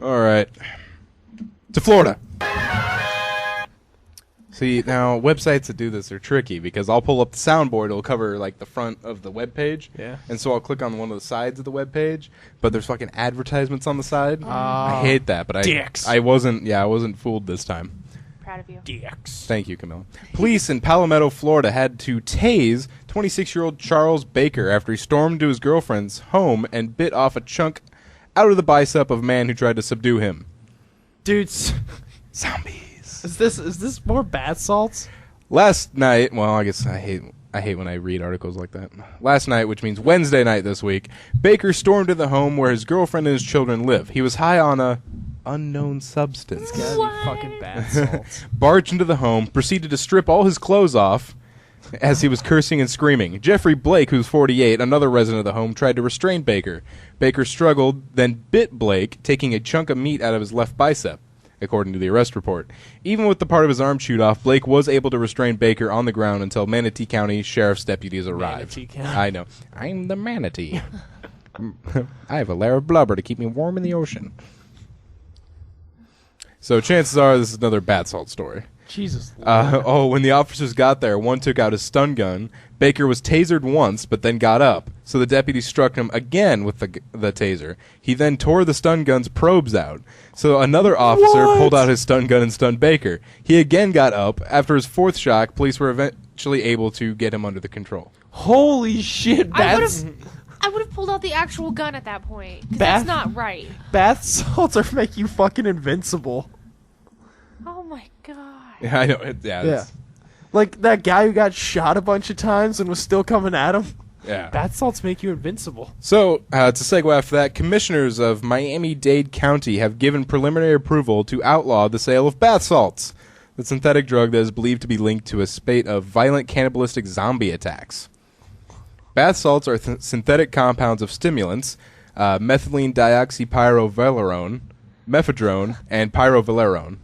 S4: All right. To Florida. See, now websites that do this are tricky because I'll pull up the soundboard, it'll cover like the front of the web page.
S5: Yeah.
S4: And so I'll click on one of the sides of the web page, but there's fucking advertisements on the side. I hate that, but
S5: dicks.
S4: I wasn't fooled this time.
S1: Proud of you.
S5: DX.
S4: Thank you, Camilla. Police in Palmetto, Florida had to tase 26-year-old Charles Baker after he stormed into his girlfriend's home and bit off a chunk out of the bicep of a man who tried to subdue him.
S5: Dudes,
S4: Zombies.
S5: is this more bath salts?
S4: Last night, well, I guess I hate when I read articles like that. Last night, which means Wednesday night this week, Baker stormed into the home where his girlfriend and his children live. He was high on a unknown substance.
S5: Gotta be fucking bath salts.
S4: Barged into the home, proceeded to strip all his clothes off as he was cursing and screaming. Jeffrey Blake, who's 48, another resident of the home, tried to restrain Baker. Baker struggled, then bit Blake, taking a chunk of meat out of his left bicep, according to the arrest report. Even with the part of his arm chewed off, Blake was able to restrain Baker on the ground until Manatee County Sheriff's deputies arrived.
S5: Manatee County.
S4: I know. I'm the manatee. I have a layer of blubber to keep me warm in the ocean. So chances are this is another bath salt story.
S5: Jesus.
S4: When the officers got there, one took out his stun gun. Baker was tasered once, but then got up. So the deputy struck him again with the taser. He then tore the stun gun's probes out. So another officer pulled out his stun gun and stunned Baker. He again got up. After his fourth shock, police were eventually able to get him under the control.
S5: Holy shit,
S1: I
S5: bath
S1: would have pulled out the actual gun at that point. 'Cause
S5: Bath-
S1: that's not right.
S5: bath salts are make you fucking invincible.
S1: Oh my god.
S4: Yeah, I know.
S5: Yeah. Like that guy who got shot a bunch of times and was still coming at him.
S4: Yeah.
S5: Bath salts make you invincible.
S4: So, to segue after that, commissioners of Miami-Dade County have given preliminary approval to outlaw the sale of bath salts, the synthetic drug that is believed to be linked to a spate of violent cannibalistic zombie attacks. Bath salts are synthetic compounds of stimulants, methylene dioxypyrovalerone, mephedrone, and pyrovalerone.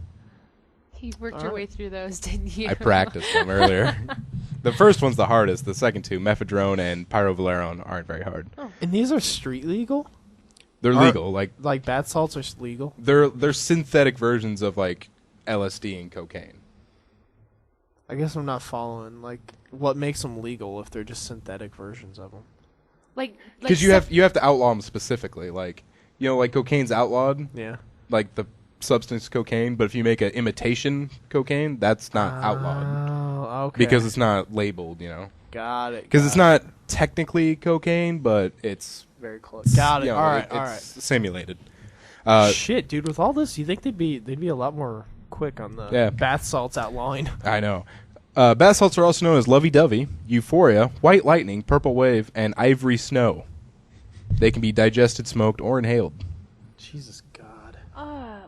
S1: You worked your way through those, didn't you?
S4: I practiced them earlier. The first one's the hardest. The second two, mephedrone and pyrovalerone, aren't very hard.
S5: And these are street legal?
S4: They're
S5: Are-
S4: legal.
S5: Like bath salts are legal?
S4: They're synthetic versions of like LSD and cocaine.
S5: I guess I'm not following. Like, what makes them legal if they're just synthetic versions of them?
S4: Because you have to outlaw them specifically. Like, you know, like cocaine's outlawed,
S5: Yeah.
S4: like the substance cocaine. But if you make an imitation cocaine, that's not outlawed
S5: Oh, okay.
S4: because it's not labeled. You know,
S5: got it.
S4: because it's not technically cocaine, but it's
S5: very close. Got it.
S4: you know,
S5: All right.
S4: it's
S5: All right.
S4: simulated.
S5: Shit, dude. With all this, you think they'd be a lot more quick on the bath salts outlawing?
S4: I know. Bath salts are also known as lovey-dovey, euphoria, white lightning, purple wave, and ivory snow. They can be digested, smoked, or inhaled.
S5: Jesus God.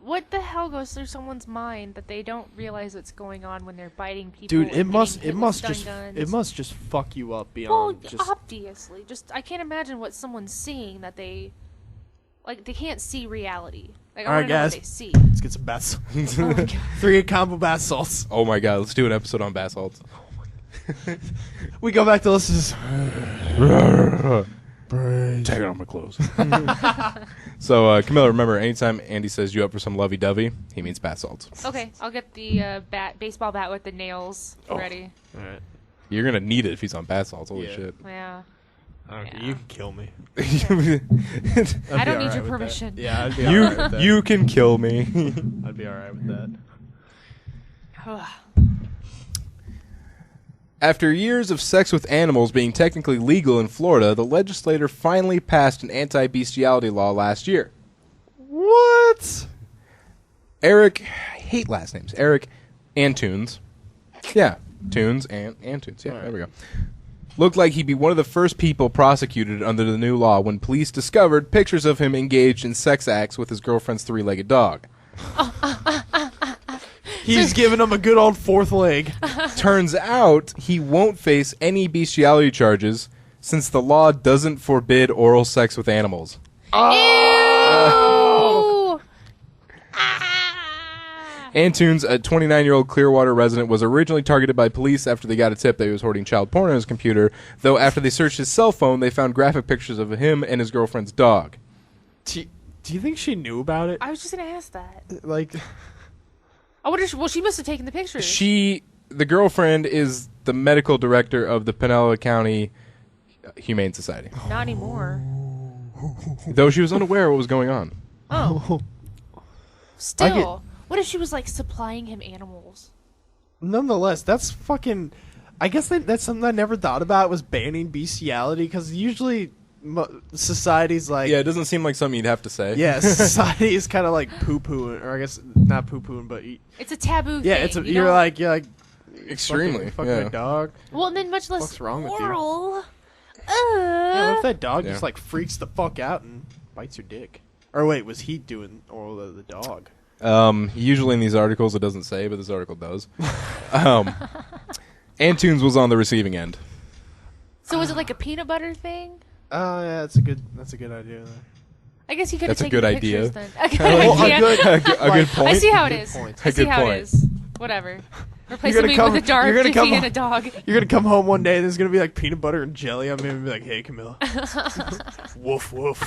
S1: What the hell goes through someone's mind that they don't realize what's going on when they're biting people?
S5: Dude,
S1: and
S5: it must
S1: hitting people with
S5: just
S1: stun guns?
S5: it must just fuck you up
S1: Well,
S5: beyond just.
S1: obviously, just I can't imagine what someone's seeing that they can't see reality. Like, I
S5: All right,
S1: want to know what
S5: guys.
S1: they see.
S5: Let's get some bath salts.
S1: Oh my God.
S5: 3 combo bath salts.
S4: Oh my god, let's do an episode on bath salts.
S5: We go back to listen to this.
S4: Take off my clothes. So, Camilla, remember, anytime Andy says you up for some lovey-dovey, he means bath salts.
S1: Okay, I'll get the baseball bat with the nails ready.
S5: All right.
S4: You're going to need it if he's on bath salts. Holy shit.
S1: Yeah.
S5: Okay, you can kill me.
S1: I don't need your permission.
S5: Yeah, I'd be all right with that.
S4: You can kill me.
S5: I'd be all right with that.
S4: After years of sex with animals being technically legal in Florida, the legislature finally passed an anti-bestiality law last year.
S5: What?
S4: Eric, I hate last names. Eric Antunes. Yeah, Tunes and Antunes. Yeah, there we go. Looked like he'd be one of the first people prosecuted under the new law when police discovered pictures of him engaged in sex acts with his girlfriend's three-legged dog.
S5: He's giving him a good old fourth leg.
S4: Turns out he won't face any bestiality charges since the law doesn't forbid oral sex with animals.
S1: Ew!
S4: Antunes, a 29-year-old Clearwater resident, was originally targeted by police after they got a tip that he was hoarding child porn on his computer, though after they searched his cell phone, they found graphic pictures of him and his girlfriend's dog.
S5: Do you think she knew about it?
S1: I was just going to ask that.
S5: Like...
S1: I wonder. Well, she must have taken the pictures.
S4: The girlfriend is the medical director of the Pinellas County Humane Society.
S1: Not anymore.
S4: Though she was unaware of what was going on.
S1: Oh. Still, what if she was like supplying him animals?
S5: Nonetheless, that's fucking... I guess that's something I never thought about, was banning bestiality, because usually society's like...
S4: Yeah, it doesn't seem like something you'd have to say.
S5: Yeah, society is kind of like poo-pooing, or I guess not poo-pooing, but...
S1: It's a taboo
S5: yeah,
S1: thing.
S5: you're like...
S4: Extremely.
S5: Fucking my dog.
S1: Well, and then much less
S5: What's wrong with you?
S1: oral.
S5: Yeah, what if that dog
S4: Yeah.
S5: just like freaks the fuck out and bites your dick? Or wait, was he doing oral to the dog?
S4: Usually in these articles it doesn't say, but this article does. Antunes was on the receiving end.
S1: So was it like a peanut butter thing?
S5: Oh yeah, that's a good idea.
S1: I guess he could have
S4: That's a
S1: taken
S4: good
S1: the
S4: idea.
S1: pictures then. A good
S5: Well,
S1: idea.
S4: A good point.
S1: I see how it is.
S5: point.
S1: I see
S4: Good
S1: how
S4: point.
S1: it is. Whatever. Replace
S5: You're
S1: me
S5: gonna
S1: with a dark
S5: you're gonna
S1: Dickie
S5: come
S1: and a dog.
S5: You're gonna come home one day and there's gonna be like peanut butter and jelly on me and be like, "Hey, Camilla." Woof woof.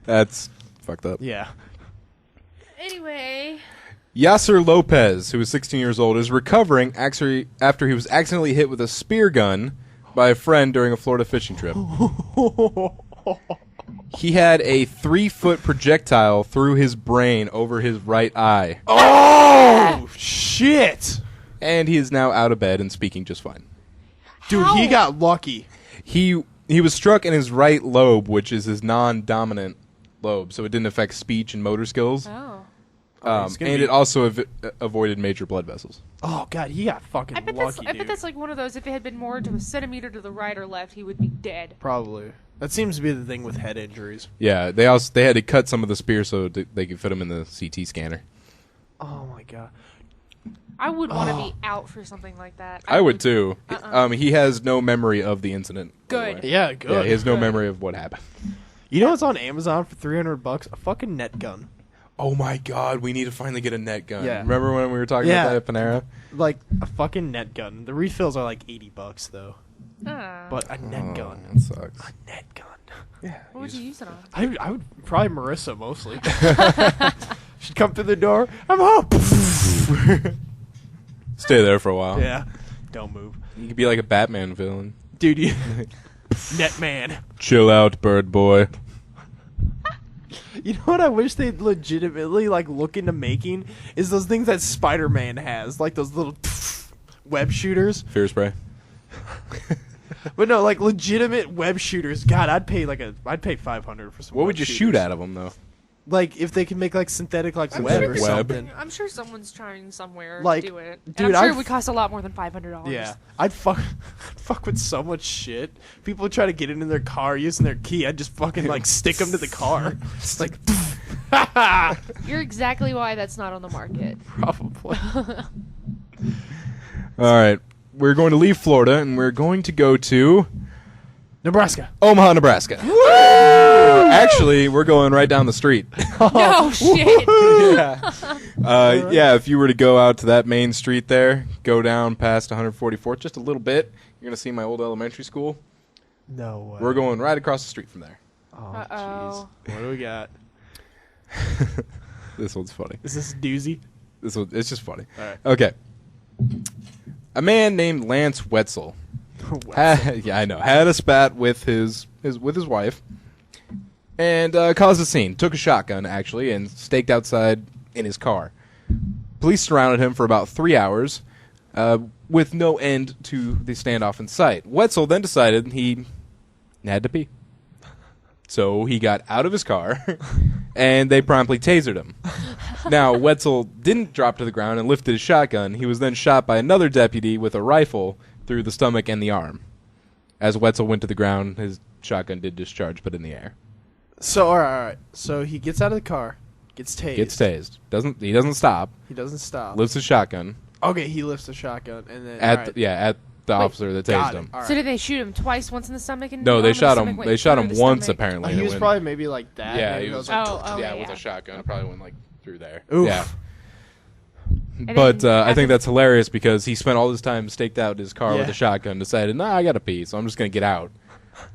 S4: That's fucked up.
S5: Yeah.
S1: Anyway.
S4: Yasser Lopez, who is 16 years old, is recovering actually after he was accidentally hit with a spear gun by a friend during a Florida fishing trip. He had a 3-foot projectile through his brain over his right eye.
S5: Oh shit!
S4: And he is now out of bed and speaking just fine.
S5: Dude,
S1: How?
S5: he got lucky.
S4: He was struck in his right lobe, which is his non-dominant lobe, so it didn't affect speech and motor skills.
S1: Oh.
S5: He's gonna
S4: And
S5: be-
S4: it also avoided major blood vessels.
S5: Oh god, he got fucking
S1: I bet
S5: lucky,
S1: that's
S5: dude.
S1: like one of those. If it had been more to a centimeter to the right or left, he would be dead.
S5: Probably. That seems to be the thing with head injuries.
S4: Yeah, they had to cut some of the spear so they could fit him in the CT scanner.
S5: Oh my god.
S1: I would want to be out for something like that.
S4: I would too. He has no memory of the incident. by the
S1: Good.
S4: way.
S5: Yeah,
S4: Yeah,
S5: good.
S4: he has no
S1: Good.
S4: memory of what happened.
S5: You know what's on Amazon for $300? A fucking net gun.
S4: Oh my god, we need to finally get a net gun.
S5: Yeah.
S4: Remember when we were talking
S5: Yeah.
S4: about that at Panera?
S5: Like a fucking net gun. The refills are like $80 though.
S1: Ah.
S5: But a net gun.
S4: That sucks.
S5: A net gun.
S4: Yeah.
S1: What would you use it on?
S5: I would probably Marissa mostly. She'd come through the door. I'm home.
S4: Stay there for a while.
S5: Yeah. Don't move.
S4: You could be like a Batman villain.
S5: Dude, you net man.
S4: Chill out, bird boy.
S5: You know what I wish they'd legitimately like look into making is those things that Spider-Man has, like those little web shooters.
S4: Fear spray.
S5: But no, like legitimate web shooters. God, I'd pay $500 for some.
S4: What
S5: web
S4: would you
S5: shooters.
S4: shoot out of them though?
S5: Like if they can make like synthetic like
S1: I'm
S5: web
S1: sure
S5: or
S1: they-
S5: something.
S1: I'm sure someone's trying somewhere
S5: Like,
S1: to do it. And
S5: dude,
S1: I'm sure
S5: I've-
S1: it would cost a lot more than $500.
S5: Yeah, I'd fuck with so much shit. People try to get into their car using their key. I'd just fucking like stick them to the car. It's like,
S1: You're exactly why that's not on the market.
S5: probably.
S4: All right, we're going to leave Florida and we're going to go to
S5: Nebraska.
S4: Omaha, Nebraska. Actually, we're going right down the street.
S1: No shit.
S4: Yeah, if you were to go out to that main street there, go down past 144th just a little bit, you're going to see my old elementary school.
S5: No way.
S4: We're going right across the street from there.
S5: Oh,
S1: Uh-oh.
S5: jeez. What do we got?
S4: This one's funny.
S5: Is this a doozy?
S4: It's just funny.
S5: All right.
S4: Okay. A man named Lance Wetzel. Yeah, I know. Had a spat with his wife, and caused a scene. Took a shotgun actually and staked outside in his car. Police surrounded him for about 3 hours, with no end to the standoff in sight. Wetzel then decided he had to pee, so he got out of his car, and they promptly tasered him. Now, Wetzel didn't drop to the ground and lifted his shotgun. He was then shot by another deputy with a rifle through the stomach and the arm. As Wetzel went to the ground, his shotgun did discharge, but in the air.
S5: So, all right. So he gets out of the car, gets tased.
S4: He doesn't stop.
S5: He doesn't stop.
S4: Lifts his shotgun.
S5: Okay, he lifts the shotgun and then
S4: At the officer that tased
S5: got it.
S4: him.
S5: All right.
S1: So did they shoot him twice, once in the stomach and
S4: No,
S1: the
S4: they
S1: arm,
S4: shot
S1: the
S4: him.
S1: stomach
S4: They
S1: went
S4: shot
S1: through
S4: him
S1: the
S4: once
S1: stomach?
S4: apparently.
S5: He
S4: and it
S5: was
S4: went-
S5: probably maybe like that.
S4: Yeah,
S5: and
S4: he
S5: it
S4: was
S5: like,
S1: Oh,
S4: yeah,
S1: yeah.
S4: with a shotgun. It probably went like through there.
S5: Oof.
S4: Yeah.
S1: And
S4: But
S1: then
S4: I think
S1: after-
S4: that's hilarious because he spent all this time staked out in his car with
S5: Yeah.
S4: a shotgun, decided, I gotta pee, so I'm just gonna get out.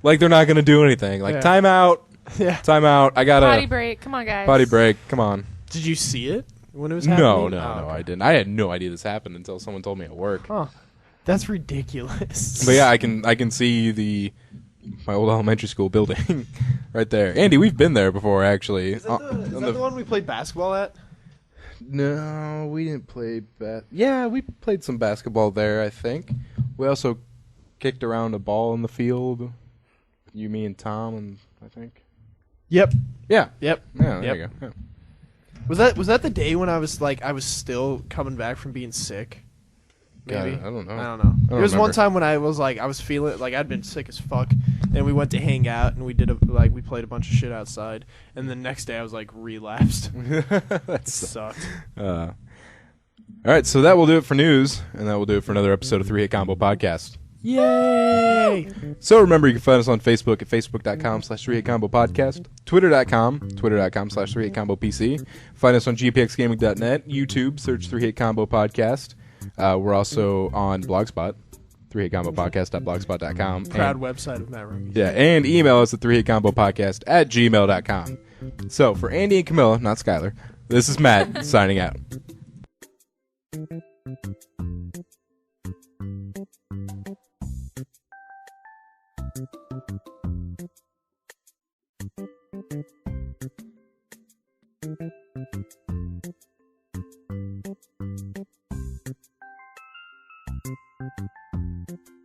S4: Like they're not gonna do anything. Like
S5: Yeah.
S4: time out,
S5: Yeah.
S4: time out. I gotta
S1: potty break. Come on, guys.
S4: potty break. Come on.
S5: Did you see it when it was
S4: No,
S5: happening?
S4: no,
S5: Oh,
S4: no,
S5: okay.
S4: I didn't. I had no idea this happened until someone told me at work.
S5: Huh. That's ridiculous.
S4: But yeah, I can see my old elementary school building right there. Andy, we've been there before actually.
S5: Is that the one we played basketball at?
S4: No, we didn't play Yeah, we played some basketball there, I think. We also kicked around a ball in the field. You, me, and Tom, and I think.
S5: Yep.
S4: Yeah.
S5: Yep.
S4: Yeah, there
S5: Yep.
S4: you go. Yeah.
S5: Was that the day when I was still coming back from being sick? Maybe.
S4: God, I don't know.
S5: I don't know.
S4: I
S5: There was one
S4: remember.
S5: time when I was feeling like I'd been sick as fuck, and we went to hang out and we we played a bunch of shit outside, and the next day I was like relapsed. That sucked.
S4: All right, so that will do it for news, and that will do it for another episode of 3 Hit Combo Podcast.
S5: Yay!
S4: So remember, you can find us on Facebook at facebook.com/3hitcombopodcast, twitter.com/3hitcombopc. Find us on gpxgaming.net, YouTube, search 3 Hit Combo Podcast. We're also on Blogspot, 3hitcombopodcast.blogspot.com.
S5: Proud
S4: And,
S5: website of Matt Runge.
S4: yeah, and email us at 3hitcombopodcast@gmail.com. So for Andy and Camilla, not Skyler, this is Matt signing out.
S8: Thank you.